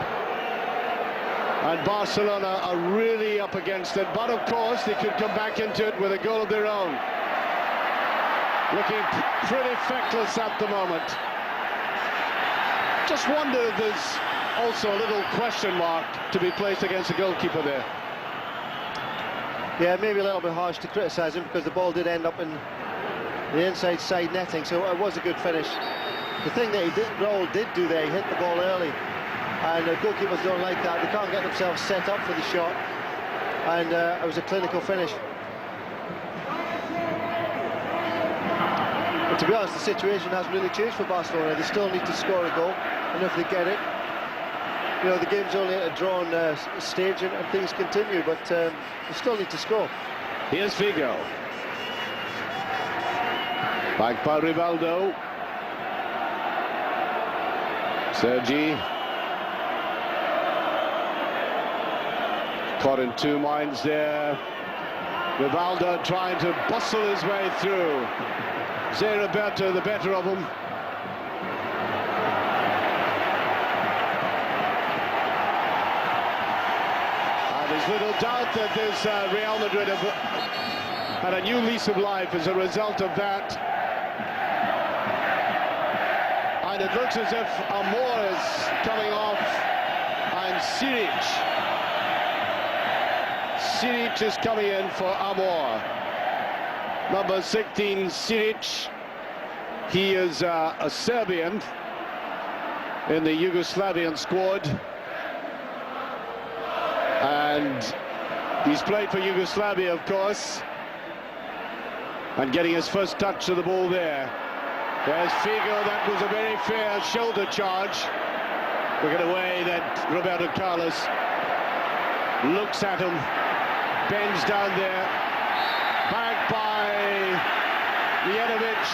And Barcelona are really up against it. But of course, they could come back into it with a goal of their own. Looking pretty feckless at the moment. Just wonder if there's also a little question mark to be placed against the goalkeeper there. Yeah, maybe a little bit harsh to criticise him because the ball did end up in the inside side netting, so it was a good finish. The thing that Raul did do there, he hit the ball early, and goalkeepers don't like that. They can't get themselves set up for the shot, and it was a clinical finish. But to be honest, the situation hasn't really changed for Barcelona. They still need to score a goal, and if they get it, you know, the game's only at a drawn stage, and things continue, but they still need to score. Here's Figo. Back by Rivaldo. Sergi. Caught in 2 minds there. Rivaldo trying to bustle his way through. Roberto, the better of him. And there's little doubt that this Real Madrid have had a new lease of life as a result of that. And it looks as if Amor is coming off, and Siric is coming in for Amor. Number 16, Siric. He is a Serbian in the Yugoslavian squad. And he's played for Yugoslavia, of course. And getting his first touch of the ball there. There's Figo. That was a very fair shoulder charge. Look at the way that Roberto Carlos looks at him. Bends down there. Back by Mijatovic.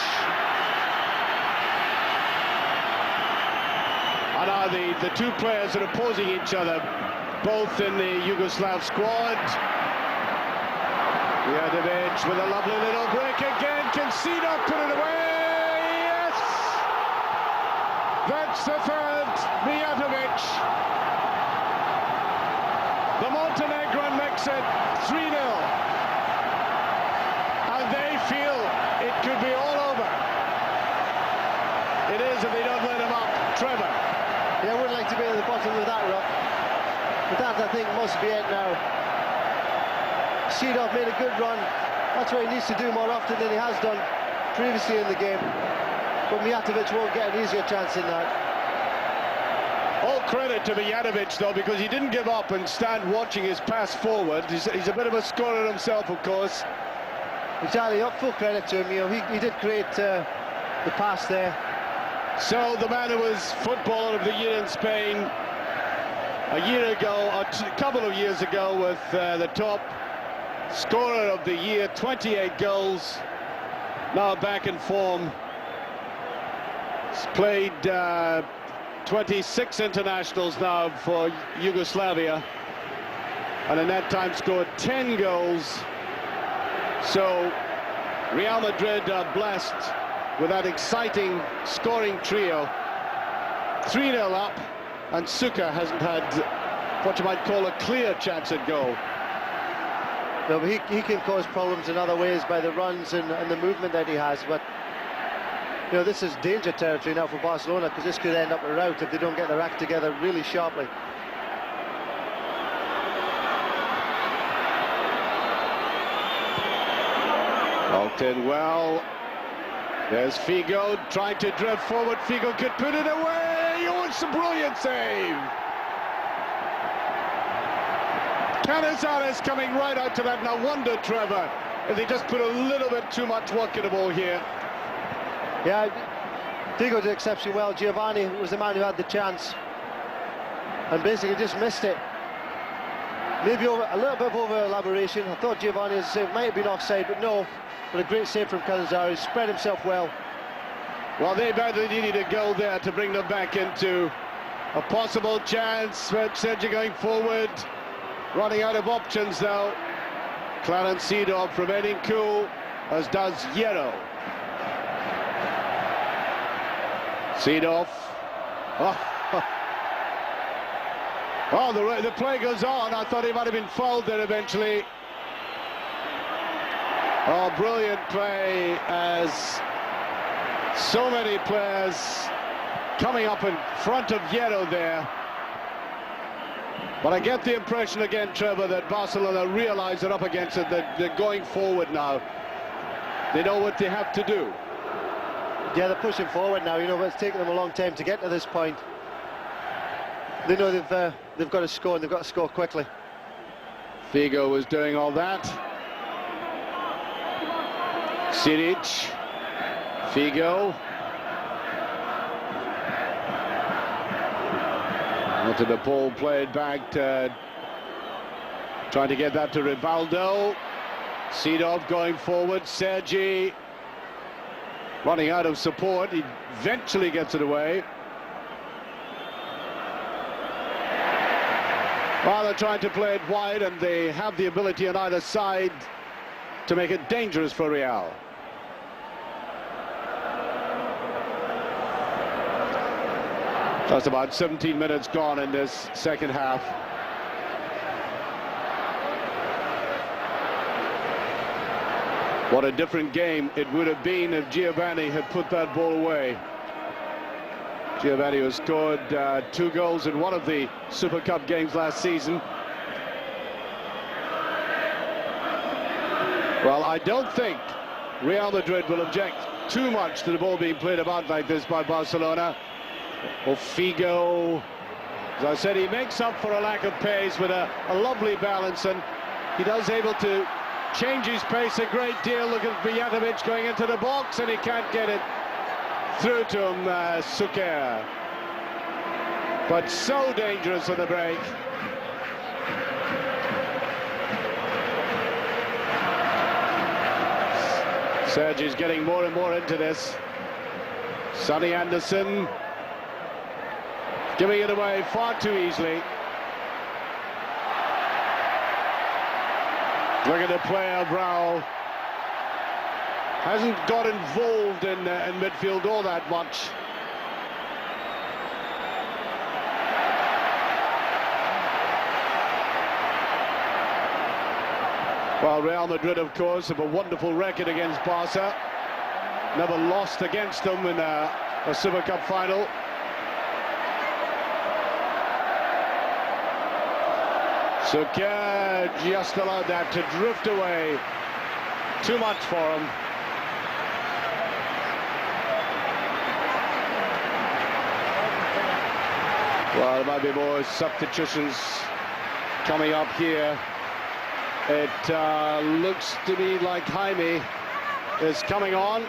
And now the 2 players that are opposing each other, both in the Yugoslav squad. Mijatovic with a lovely little break again. Can Sido put it away? Yes! That's the third. Mijatovic. The Montenegrin makes it 3-0. And they feel it could be all over. It is if they don't let him up. Trevor. Yeah, I wouldn't like to be at the bottom of that rock. But that, I think, must be it now. Sidov made a good run. That's what he needs to do more often than he has done previously in the game. But Mijatovic won't get an easier chance in that. All credit to Mijatovic, though, because he didn't give up and stand watching his pass forward. He's a bit of a scorer himself, of course. Exactly, full credit to him. You know, he did create the pass there. So the man who was Footballer of the Year in Spain a year ago, a couple of years ago, with the top scorer of the year, 28 goals, now back in form. He's played 26 internationals now for Yugoslavia, and in that time scored 10 goals. So Real Madrid are blessed with that exciting scoring trio. 3-0 up, and Suka hasn't had what you might call a clear chance at goal. No, but he can cause problems in other ways by the runs and the movement that he has. But you know, this is danger territory now for Barcelona, because this could end up a rout if they don't get their act together really sharply. Walked in well. There's Figo trying to drift forward. Figo could put it away. Oh, it's a brilliant save. Canizares coming right out to that. No wonder, Trevor, if they just put a little bit too much work in the ball here. Yeah, Figo did exceptionally well. Giovanni was the man who had the chance and basically just missed it. Maybe a little bit of over-elaboration. I thought Giovanni's save might have been offside, but no. But a great save from Canizares, spread himself well. Well, they badly needed a goal there to bring them back into a possible chance. But Sergio going forward, running out of options now. Clarence Seedorf remaining cool, as does Hierro. Seedorf. Oh, the play goes on. I thought he might have been fouled there eventually. Oh, brilliant play, as so many players coming up in front of Hierro there. But I get the impression again, Trevor, that Barcelona realise they're up against it, that they're going forward now. They know what they have to do. Yeah, they're pushing forward now. You know, it's taken them a long time to get to this point. They know they've got to score, and they've got to score quickly. Figo was doing all that. Siric, Figo. Wanted the ball played back to, trying to get that to Rivaldo. Seedorf going forward. Sergi running out of support. He eventually gets it away. Well, they're trying to play it wide, and they have the ability on either side to make it dangerous for Real. That's about 17 minutes gone in this second half. What a different game it would have been if Giovanni had put that ball away. Giovanni has scored 2 goals in one of the Super Cup games last season. Well, I don't think Real Madrid will object too much to the ball being played about like this by Barcelona. Well, Figo, as I said, he makes up for a lack of pace with a lovely balance, and he does able to change his pace a great deal. Look at Mijatovic going into the box, and he can't get it through to him, Suker. But so dangerous on the break. Sergi's getting more and more into this. Sonny Anderson giving it away far too easily. Look at the player, Brow. Hasn't got involved in midfield all that much. Well, Real Madrid, of course, have a wonderful record against Barca. Never lost against them in a Super Cup final. Suker just allowed that to drift away. Too much for him. Well, there might be more substitutions coming up here It looks to me like Jaime is coming on.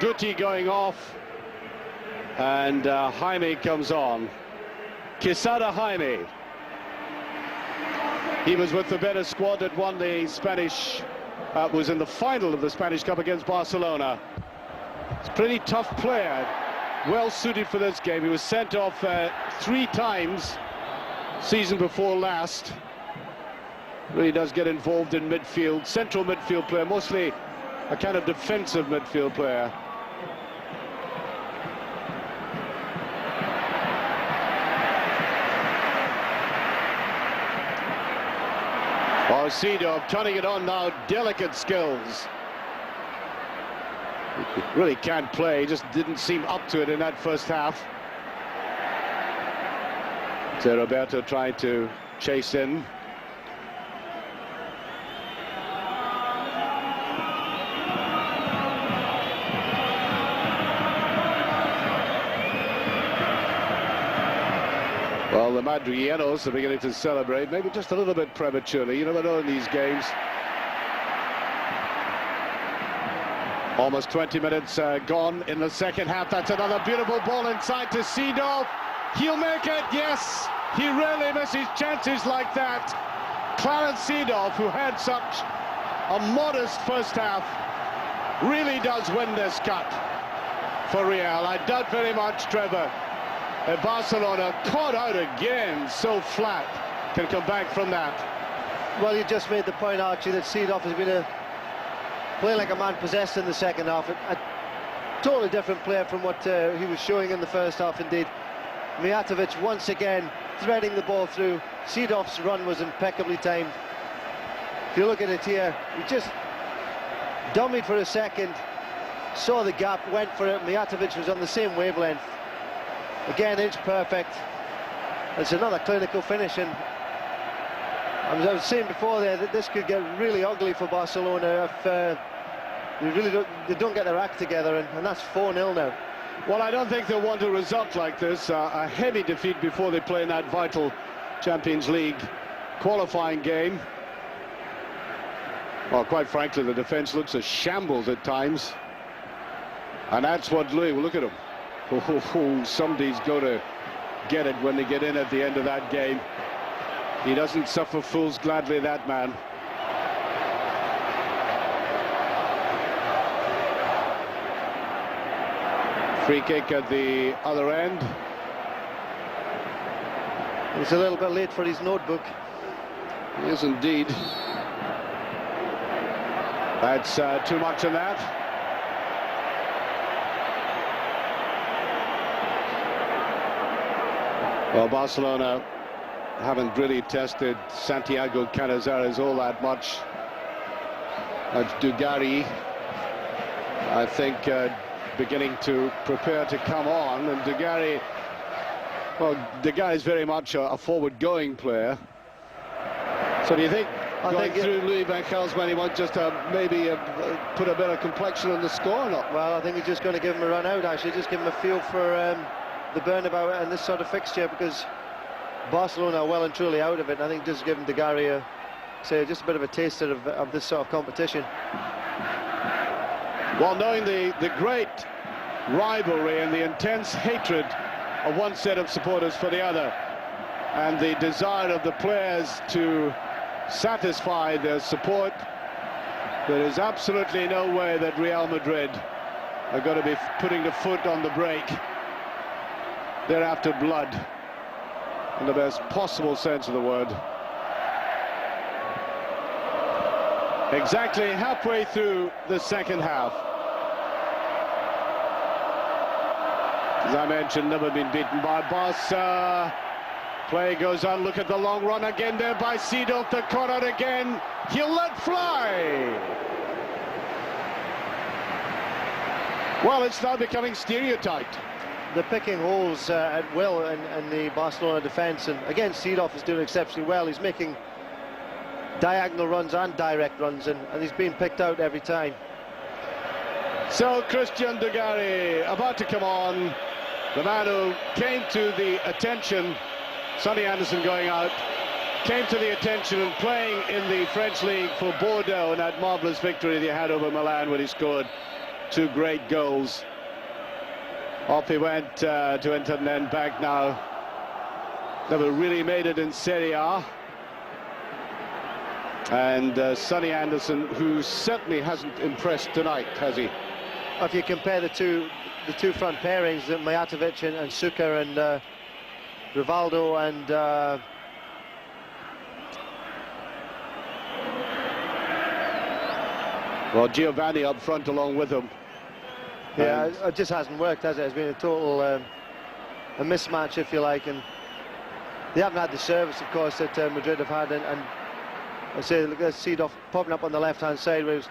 Guti going off, and Jaime comes on. Quesada Jaime. He was with the better squad that won the Spanish, was in the final of the Spanish Cup against Barcelona. It's a pretty tough player, well suited for this game. He was sent off 3 times season before last. Really does get involved in midfield, central midfield player, mostly a kind of defensive midfield player. Sido turning it on now, delicate skills. He really can't play, he just didn't seem up to it in that first half. So Roberto trying to chase in. Well, the Madrileños are beginning to celebrate, maybe just a little bit prematurely. You never know in these games. Almost 20 minutes gone in the second half. That's another beautiful ball inside to Sido. He'll make it, yes. He rarely misses chances like that. Clarence Seedorf, who had such a modest first half, really does win this cut for Real. I doubt very much, Trevor, Barcelona caught out again, so flat, can come back from that. Well, you just made the point, Archie, that Seedorf has been playing like a man possessed in the second half. A totally different player from what he was showing in the first half, indeed. Mijatovic once again threading the ball through. Seedorf's run was impeccably timed. If you look at it here, he just dummied for a second, saw the gap, went for it. Mijatovic was on the same wavelength. Again, it's perfect. It's another clinical finish, and I was saying before there that this could get really ugly for Barcelona if they don't get their act together, and that's 4-0 now. Well, I don't think they'll want a result like this, a heavy defeat before they play in that vital Champions League qualifying game. Well, quite frankly, the defence looks a shambles at times, and that's what Louis, well, look at him. Oh, somebody's going to get it when they get in at the end of that game. He doesn't suffer fools gladly, that man. Free kick at the other end. He's a little bit late for his notebook. He is indeed. That's too much of that. Well, Barcelona haven't really tested Santiago Canizares all that much. That's Dugarry, I think, beginning to prepare to come on. And Dugarry, well, Dugarry is very much a forward-going player. So do you think going through Louis van Gaal's man, he might just maybe put a better complexion on the score or not? Well, I think he's just going to give him a run out, actually, just give him a feel for the Bernabeu and this sort of fixture, because Barcelona are well and truly out of it. I think just giving Dugarry just a bit of a taster of this sort of competition. Well, knowing the great rivalry and the intense hatred of one set of supporters for the other, and the desire of the players to satisfy their support, there is absolutely no way that Real Madrid are going to be putting the foot on the brake. They're after blood, in the best possible sense of the word. Exactly halfway through the second half. As I mentioned, never been beaten by Barca. Play goes on, look at the long run again there by Seedorf, the corner again. He'll let fly. Well, it's now becoming stereotyped. The picking holes at will in the Barcelona defence, and again Seedorf is doing exceptionally well. He's making diagonal runs and direct runs, and he's being picked out every time. So Christian Dugarry about to come on, the man who came to the attention. Sonny Anderson going out. came to the attention and playing in the French league for Bordeaux in that marvellous victory they had over Milan when he scored 2 great goals. Off he went to Inter and then back now. Never really made it in Serie A. And Sonny Anderson, who certainly hasn't impressed tonight, has he? If you compare the two front pairings, Mijatovic and Suker, and Rivaldo and well, Giovanni up front along with him. Yeah, it just hasn't worked, has it? It's been a total a mismatch, if you like, and they haven't had the service, of course, that Madrid have had, and I say, look at Seedorf popping up on the left-hand side, where he was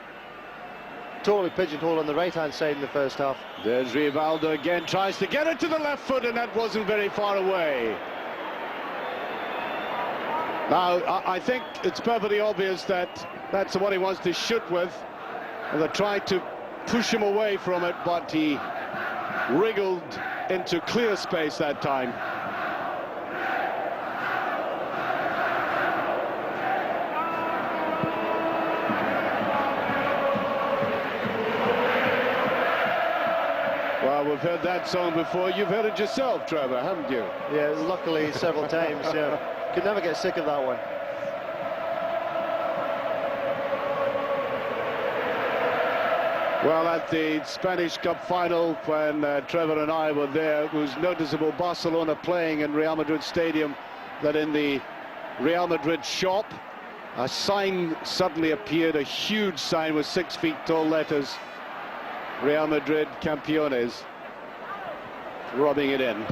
totally pigeonholed on the right-hand side in the first half. There's Rivaldo again, tries to get it to the left foot, and that wasn't very far away. Now, I think it's perfectly obvious that that's what he wants to shoot with, and they tried to push him away from it, but he wriggled into clear space that time. Well, we've heard that song before. You've heard it yourself, Trevor, haven't you? Yeah, luckily several times. Yeah, could never get sick of that one. Well, at the Spanish Cup final, when Trevor and I were there, it was noticeable Barcelona playing in Real Madrid Stadium, that in the Real Madrid shop, a sign suddenly appeared, a huge sign with 6 feet tall letters, Real Madrid Campeones, rubbing it in.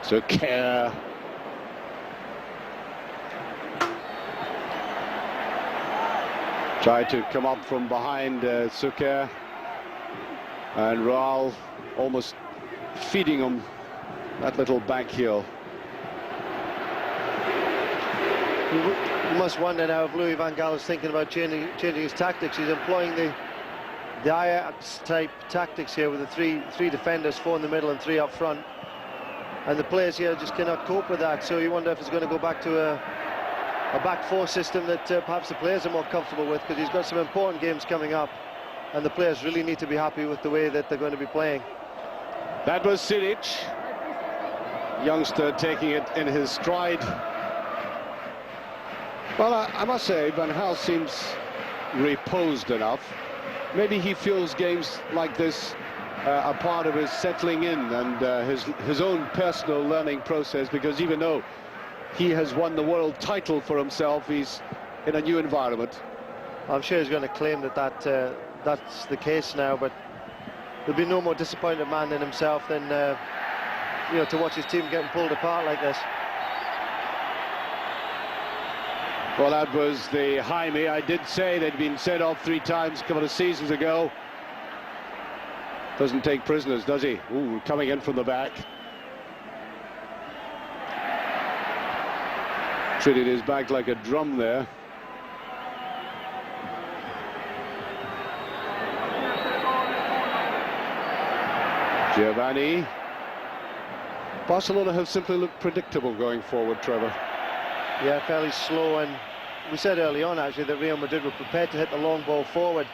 So care. Tried to come up from behind Suker, and Raul almost feeding him that little back heel. You must wonder now if Louis van Gaal is thinking about changing his tactics. He's employing the Ajax type tactics here with the three defenders, 4 in the middle and 3 up front, and the players here just cannot cope with that. So you wonder if he's going to go back to a back 4 system that perhaps the players are more comfortable with, because he's got some important games coming up, and the players really need to be happy with the way that they're going to be playing. That was Silic, youngster taking it in his stride. Well, I must say, Van Gaal seems reposed enough. Maybe he feels games like this are part of his settling in and his own personal learning process, because even though he has won the world title for himself, he's in a new environment. I'm sure he's going to claim that that's the case now, but there'll be no more disappointed man than himself than you know, to watch his team getting pulled apart like this. Well, that was the Jaime. I did say they'd been sent off 3 times a couple of seasons ago. Doesn't take prisoners, does he? Ooh, coming in from the back. Treated his back like a drum there. Giovanni. Barcelona have simply looked predictable going forward, Trevor. Yeah, fairly slow, and we said early on actually that Real Madrid were prepared to hit the long ball forward,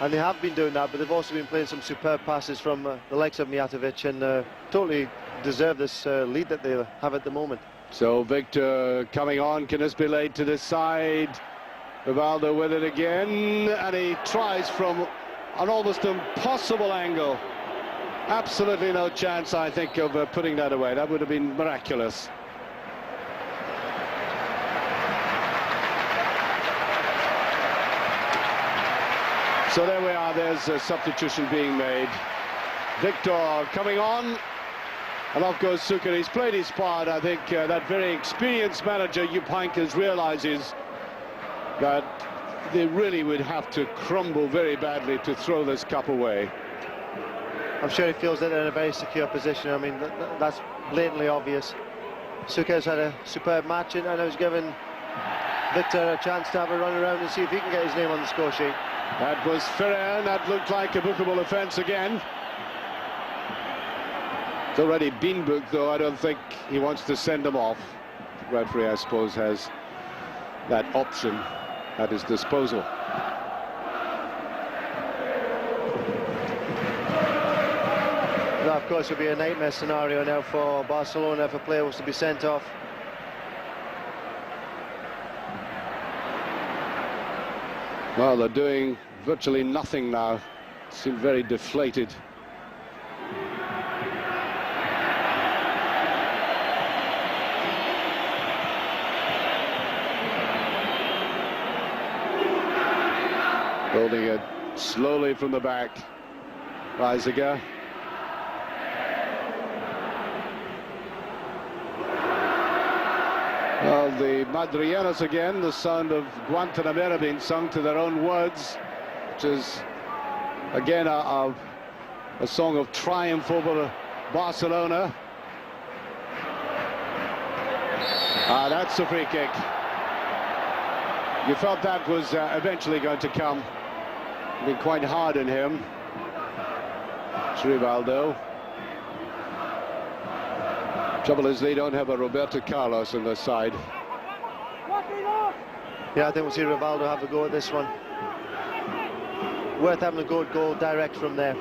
and they have been doing that, but they've also been playing some superb passes from the likes of Mijatovic, and totally deserve this lead that they have at the moment. So Victor coming on, can this be laid to the side? Rivaldo with it again, and he tries from an almost impossible angle. Absolutely no chance, I think, of putting that away. That would have been miraculous. So there we are, there's a substitution being made. Victor coming on, and off goes Suker. He's played his part. I think that very experienced manager, Jupp Heynckes, realizes that they really would have to crumble very badly to throw this cup away. I'm sure he feels that they're in a very secure position. I mean, that's blatantly obvious. Suker's had a superb match, and I was giving Victor a chance to have a run around and see if he can get his name on the score sheet. That was Ferrer, and that looked like a bookable offence again. It's already been booked, though. I don't think he wants to send him off. The referee, I suppose, has that option at his disposal. That, of course, would be a nightmare scenario now for Barcelona if a player was to be sent off. Well, they're doing virtually nothing now. Seem very deflated. Holding it slowly from the back. Reisiger. Well, the Madrileños again, the sound of Guantanamera being sung to their own words, which is again a song of triumph over Barcelona. That's a free kick. You felt that was eventually going to come. Been quite hard on him. It's Rivaldo. Trouble is they don't have a Roberto Carlos on their side. Yeah, I think we'll see Rivaldo have a go at this one. Worth having a good goal direct from there.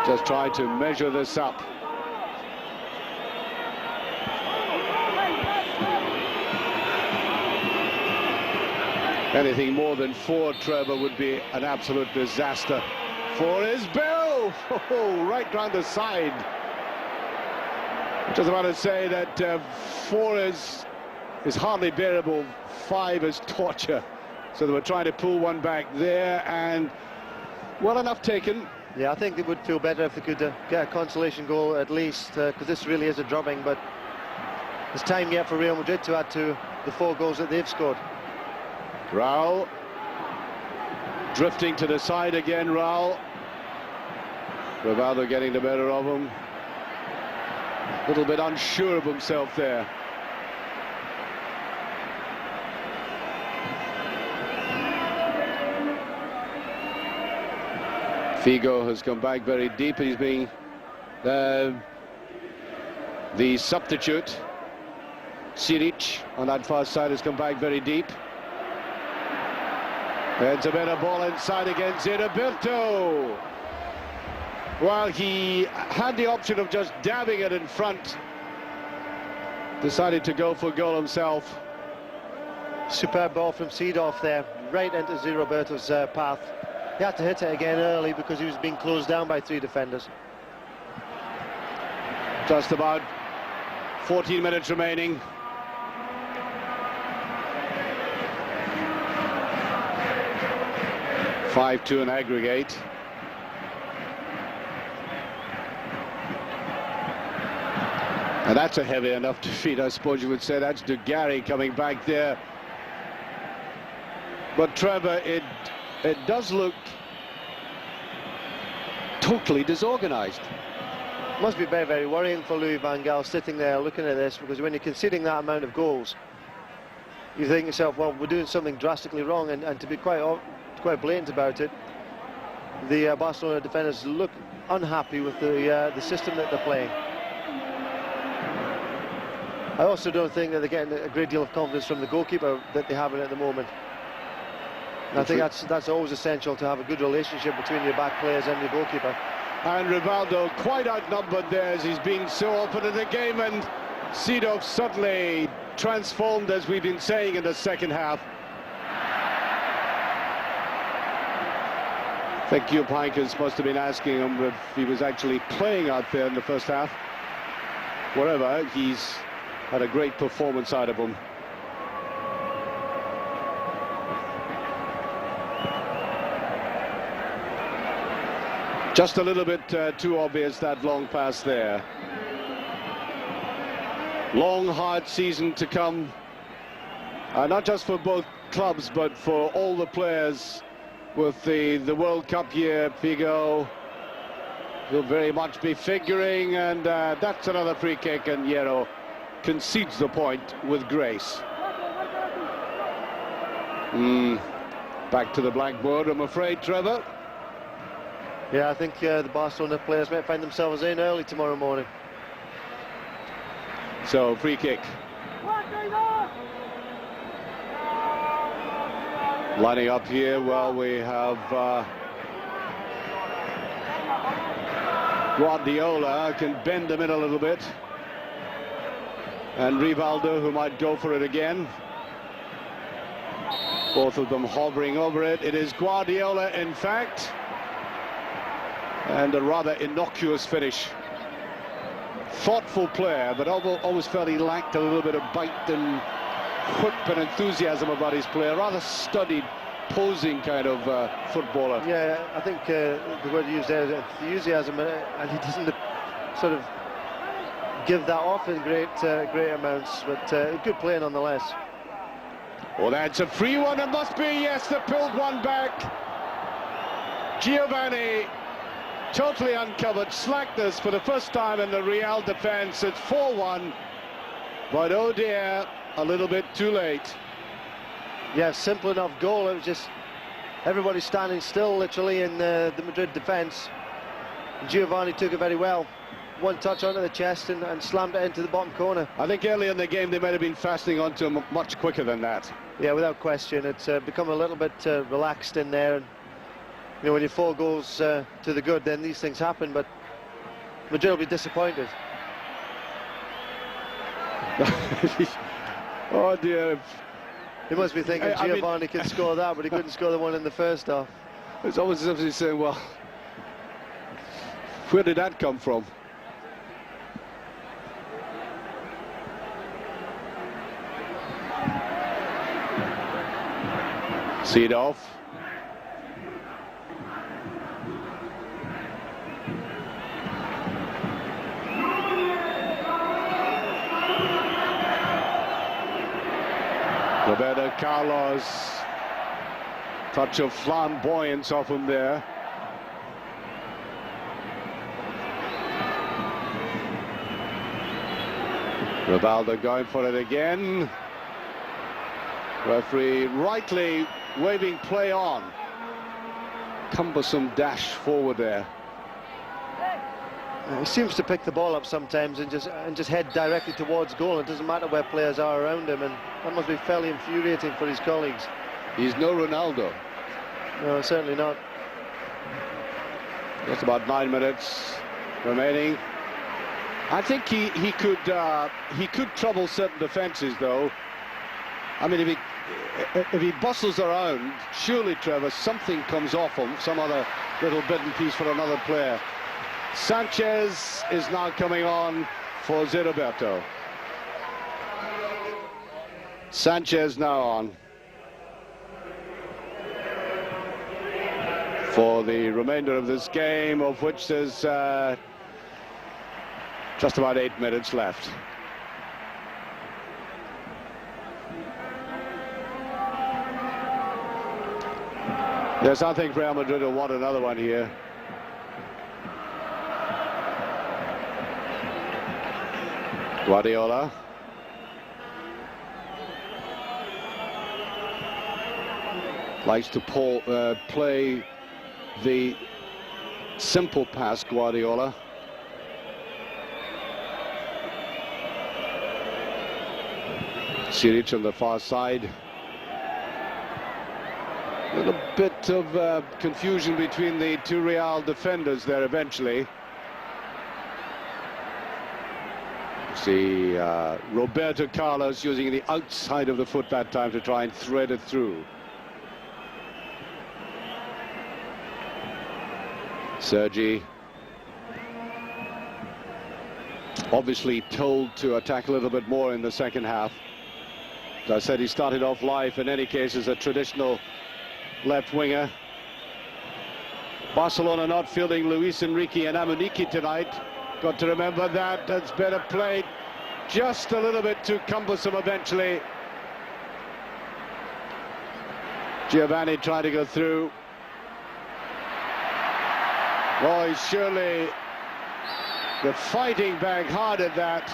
Just trying to measure this up. Anything more than 4, Trevor, would be an absolute disaster. 4 is Bill! Oh, right round the side. Just about to say that 4 is hardly bearable. 5 is torture. So they were trying to pull one back there, and well enough taken. Yeah, I think it would feel better if they could get a consolation goal at least, because this really is a drubbing, but there's time yet for Real Madrid to add to the 4 goals that they've scored. Raul drifting to the side again. Raul. Rivaldo getting the better of him. A little bit unsure of himself there. Figo has come back very deep. He's being the substitute. Siric on that far side has come back very deep. It's a better ball inside against Roberto. Well, he had the option of just dabbing it in front. Decided to go for goal himself. Superb ball from Seedorf there, right into Roberto's path. He had to hit it again early because he was being closed down by 3 defenders. Just about 14 minutes remaining. (5-2) in aggregate. And that's a heavy enough defeat, I suppose you would say. That's Dugarry coming back there. But Trevor, it does look totally disorganized. Must be very, very worrying for Louis van Gaal sitting there looking at this, because when you're conceding that amount of goals, you think to yourself, well, we're doing something drastically wrong, and to be quite blatant about it, the Barcelona defenders look unhappy with the system that they're playing. I also don't think that they're getting a great deal of confidence from the goalkeeper that they have at the moment. And I think that's always essential, to have a good relationship between your back players and your goalkeeper. And Rivaldo quite outnumbered there, as he's been so often in the game, and Seedorf suddenly transformed, as we've been saying, in the second half. I think Jupp Heynckes must have been asking him if he was actually playing out there in the first half. Whatever, he's had a great performance out of him. Just a little bit too obvious, that long pass there. Long, hard season to come, not just for both clubs, but for all the players. With the World Cup year, Figo will very much be figuring, and that's another free kick, and Hierro concedes the point with grace. Back to the blackboard, I'm afraid, Trevor. Yeah, I think the Barcelona players might find themselves in early tomorrow morning. So, free kick. Lining up here, well, we have Guardiola, can bend them in a little bit. And Rivaldo, who might go for it again. Both of them hovering over it. It is Guardiola, in fact. And a rather innocuous finish. Thoughtful player, but always felt he lacked a little bit of bite and whip and enthusiasm about his play. A rather studied, posing kind of footballer. Yeah, I think the word used there is enthusiasm, and he doesn't sort of give that off in great amounts, but good play nonetheless. Well, that's a free one. It must be. Yes, they pulled one back. Giovanni, totally uncovered, slackness for the first time in the Real defense. It's 4-1, but oh dear, a little bit too late. Yeah, simple enough goal. It was just everybody standing still, literally, in the Madrid defense. Giovanni took it very well. One touch onto the chest and slammed it into the bottom corner. I think early in the game they might have been fastening onto him much quicker than that. Yeah, without question. It's become a little bit relaxed in there. And, you know, when you're 4 goals to the good, then these things happen. But Madrid will be disappointed. Oh dear. He must be thinking Giovanni could score that, but he couldn't score the one in the first half. It's almost as if he's saying, well, where did that come from? Seedorf. Roberto Carlos, touch of flamboyance off him there. Rivaldo going for it again. Referee rightly waving play on. Cumbersome dash forward there. He seems to pick the ball up sometimes and just head directly towards goal. It doesn't matter where players are around him, and that must be fairly infuriating for his colleagues. He's no Ronaldo. No, certainly not. Just about 9 minutes remaining. I think he could trouble certain defences, though. I mean, if he bustles around, surely, Trevor, something comes off him, some other little bit and piece for another player. Sanchez is now coming on for Roberto. Sanchez now on for the remainder of this game, of which there's just about 8 minutes left. Yes, I think Real Madrid will want another one here. Guardiola. Likes to play the simple pass, Guardiola. Siric on the far side. A little bit of confusion between the two Real defenders there eventually. See Roberto Carlos using the outside of the foot that time to try and thread it through. Sergi obviously told to attack a little bit more in the second half. As I said, he started off life in any case as a traditional left winger. Barcelona not fielding Luis Enrique and Amuniki tonight. Got to remember that. That's better played. Just a little bit too cumbersome eventually. Giovanni trying to go through. Boy, surely the fighting back hard at that.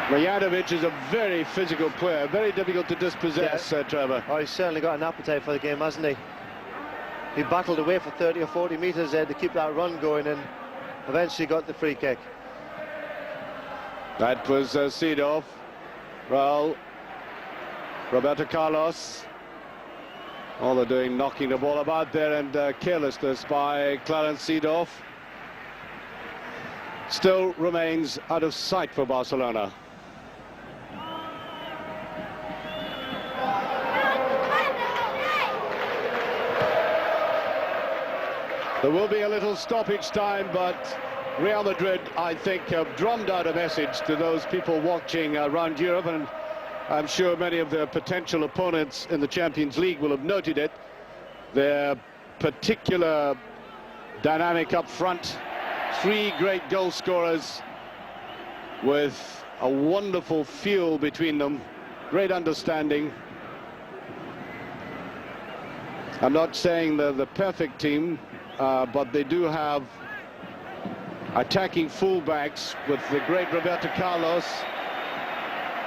Marjanovic is a very physical player, very difficult to dispossess, Trevor. Oh, he's certainly got an appetite for the game, hasn't he? he battled away for 30 or 40 metres there to keep that run going, and eventually got the free kick. That was Sido. Raul, Roberto Carlos. All they're doing, knocking the ball about there, and carelessness by Clarence Seedorf. Still remains out of sight for Barcelona. There will be a little stoppage time, but Real Madrid, I think, have drummed out a message to those people watching around Europe, and I'm sure many of their potential opponents in the Champions League will have noted it. Their particular dynamic up front, three great goal scorers with a wonderful feel between them, great understanding. I'm not saying they're the perfect team, but they do have attacking fullbacks with the great Roberto Carlos.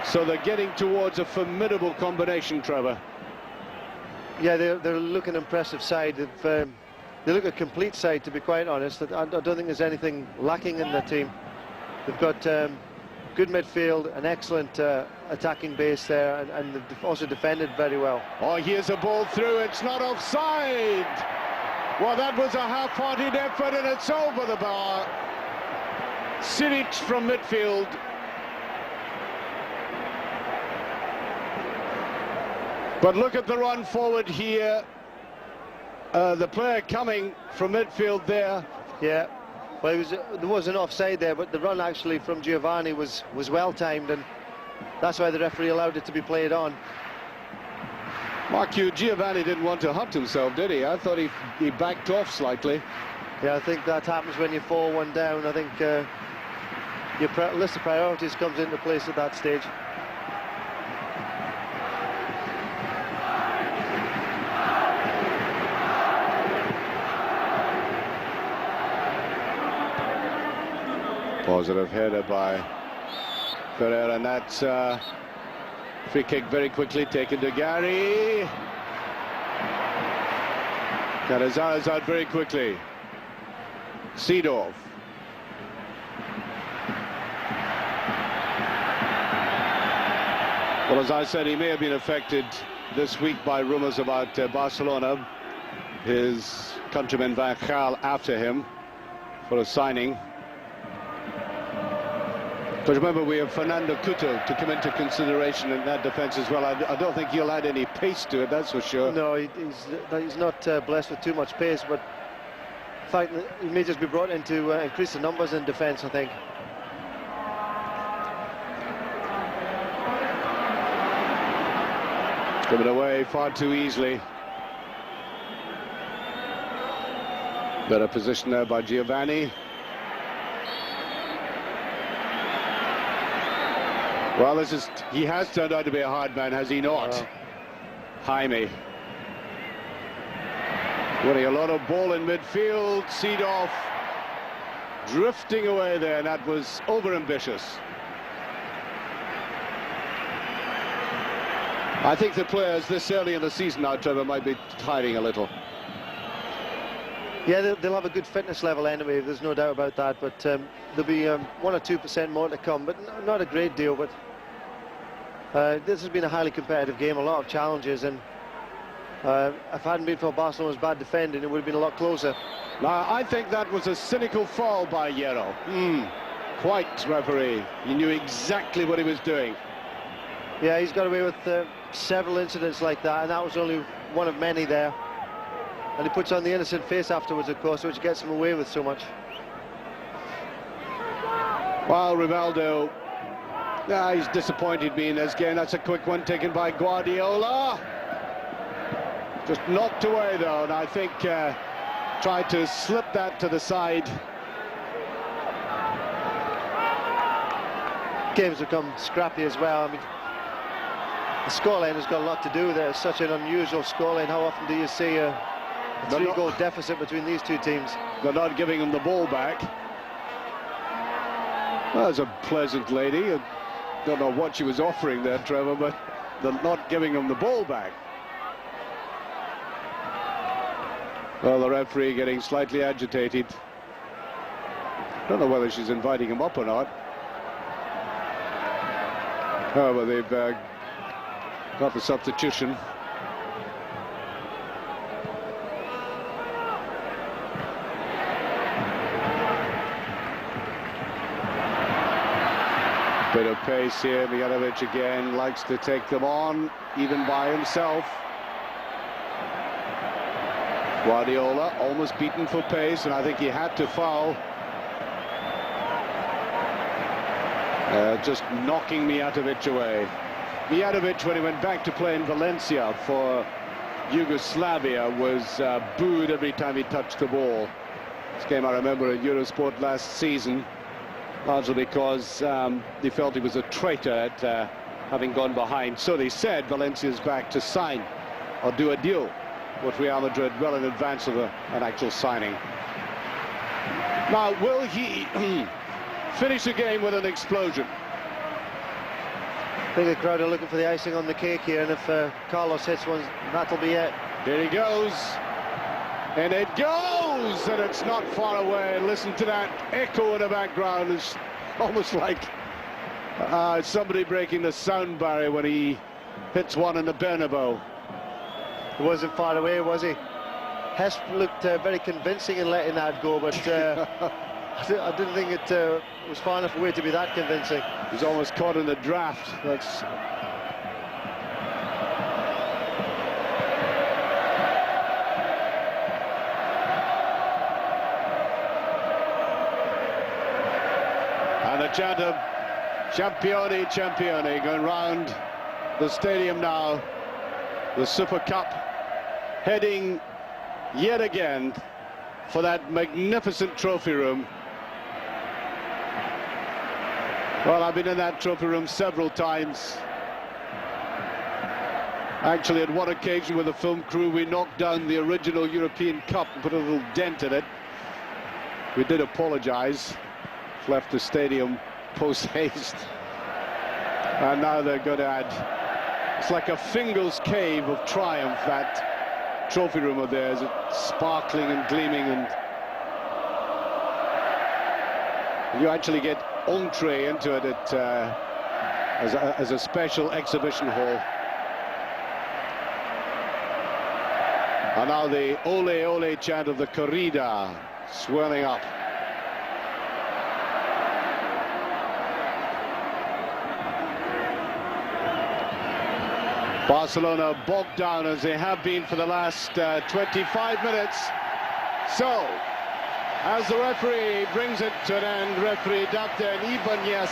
So they're getting towards a formidable combination, Trevor. Yeah, they're looking impressive side. They look a complete side, to be quite honest. I don't think there's anything lacking in the team. They've got good midfield, an excellent attacking base there, and they've also defended very well. Oh, here's a ball through. It's not offside. Well, that was a half-hearted effort, and it's over the bar. Siric from midfield. But look at the run forward here. The player coming from midfield there. Yeah, well, there was an offside there, but the run actually from Giovanni was well timed, and that's why the referee allowed it to be played on. Mark you, Giovanni didn't want to hurt himself, did he? I thought he backed off slightly. Yeah, I think that happens when you fall one down. I think your list of priorities comes into place at that stage. Positive header by Ferreira, and that's free kick very quickly taken to Gary. Canizaro's out very quickly. Seedorf. Well, as I said, he may have been affected this week by rumours about Barcelona. His countryman Van Gaal after him for a signing. But remember, we have Fernando Couto to come into consideration in that defence as well. I don't think he'll add any pace to it, that's for sure. No, he's not blessed with too much pace, but in fact, he may just be brought in to increase the numbers in defence, I think. Given away far too easily. Better position there by Giovanni. Well, he has turned out to be a hard man, has he not? Jaime. Winning a lot of ball in midfield. Seedorf drifting away there, and that was over-ambitious. I think the players this early in the season now, Trevor, might be hiding a little. Yeah, they'll have a good fitness level anyway, there's no doubt about that, but there'll be 1 or 2% more to come, but not a great deal. But this has been a highly competitive game, a lot of challenges, and if it hadn't been for Barcelona's bad defending, it would have been a lot closer. Now, I think that was a cynical foul by Hierro. Quite, referee. He knew exactly what he was doing. Yeah, he's got away with several incidents like that, and that was only one of many there. And he puts on the innocent face afterwards, of course, which gets him away with so much. Well, Rivaldo, he's disappointed me in this game. That's a quick one taken by Guardiola. Just knocked away, though, and I think tried to slip that to the side. Games have become scrappy as well. I mean, the scoreline has got a lot to do with it. It's such an unusual scoreline. How often do you see a three-goal deficit between these two teams? They're not giving him the ball back. Well, that's a pleasant lady. I don't know what she was offering there, Trevor, but they're not giving him the ball back. Well, the referee getting slightly agitated. Don't know whether she's inviting him up or not. However, they've got the substitution. Bit of pace here. Mijatovic again likes to take them on, even by himself. Guardiola almost beaten for pace, and I think he had to foul. Just knocking Mijatovic away. Mijatovic, when he went back to play in Valencia for Yugoslavia, was booed every time he touched the ball. This game I remember at Eurosport last season, largely because they felt he was a traitor at having gone behind. So they said Valencia's back to sign or do a deal with Real Madrid well in advance of an actual signing. Now, will he finish the game with an explosion? I think the crowd are looking for the icing on the cake here, and if Carlos hits one, that'll be it. Here he goes. And it goes! And it's not far away. Listen to that echo in the background. It's almost like somebody breaking the sound barrier when he hits one in the Bernabeu. He wasn't far away, was he? Hess looked very convincing in letting that go, but I didn't think it was far enough away to be that convincing. He's almost caught in the draft. That's... And the chant of Campione, Campione going round the stadium now. The Super Cup heading yet again for that magnificent trophy room. Well, I've been in that trophy room several times. Actually, at one occasion with the film crew, we knocked down the original European Cup and put a little dent in it. We did apologize. Left the stadium post-haste. And now they're going to add... It's like a Fingal's cave of triumph, that trophy room of theirs. It's sparkling and gleaming, and you actually get entree into it as a special exhibition hall. And now the ole ole chant of the corrida swelling up. Barcelona bogged down as they have been for the last 25 minutes. So, as the referee brings it to an end, referee Dapten Ibanez,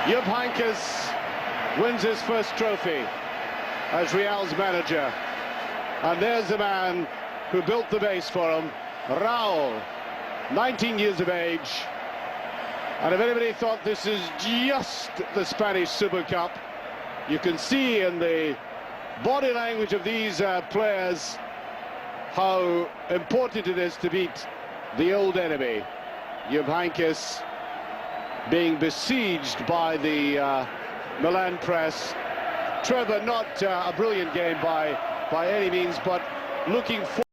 Jupp Heynckes wins his first trophy as Real's manager. And there's the man who built the base for him, Raul, 19 years of age. And if anybody thought this is just the Spanish Super Cup, you can see in the body language of these players how important it is to beat the old enemy. Jupp Heynckes being besieged by the Milan press. Trevor, not a brilliant game by any means, but looking forward.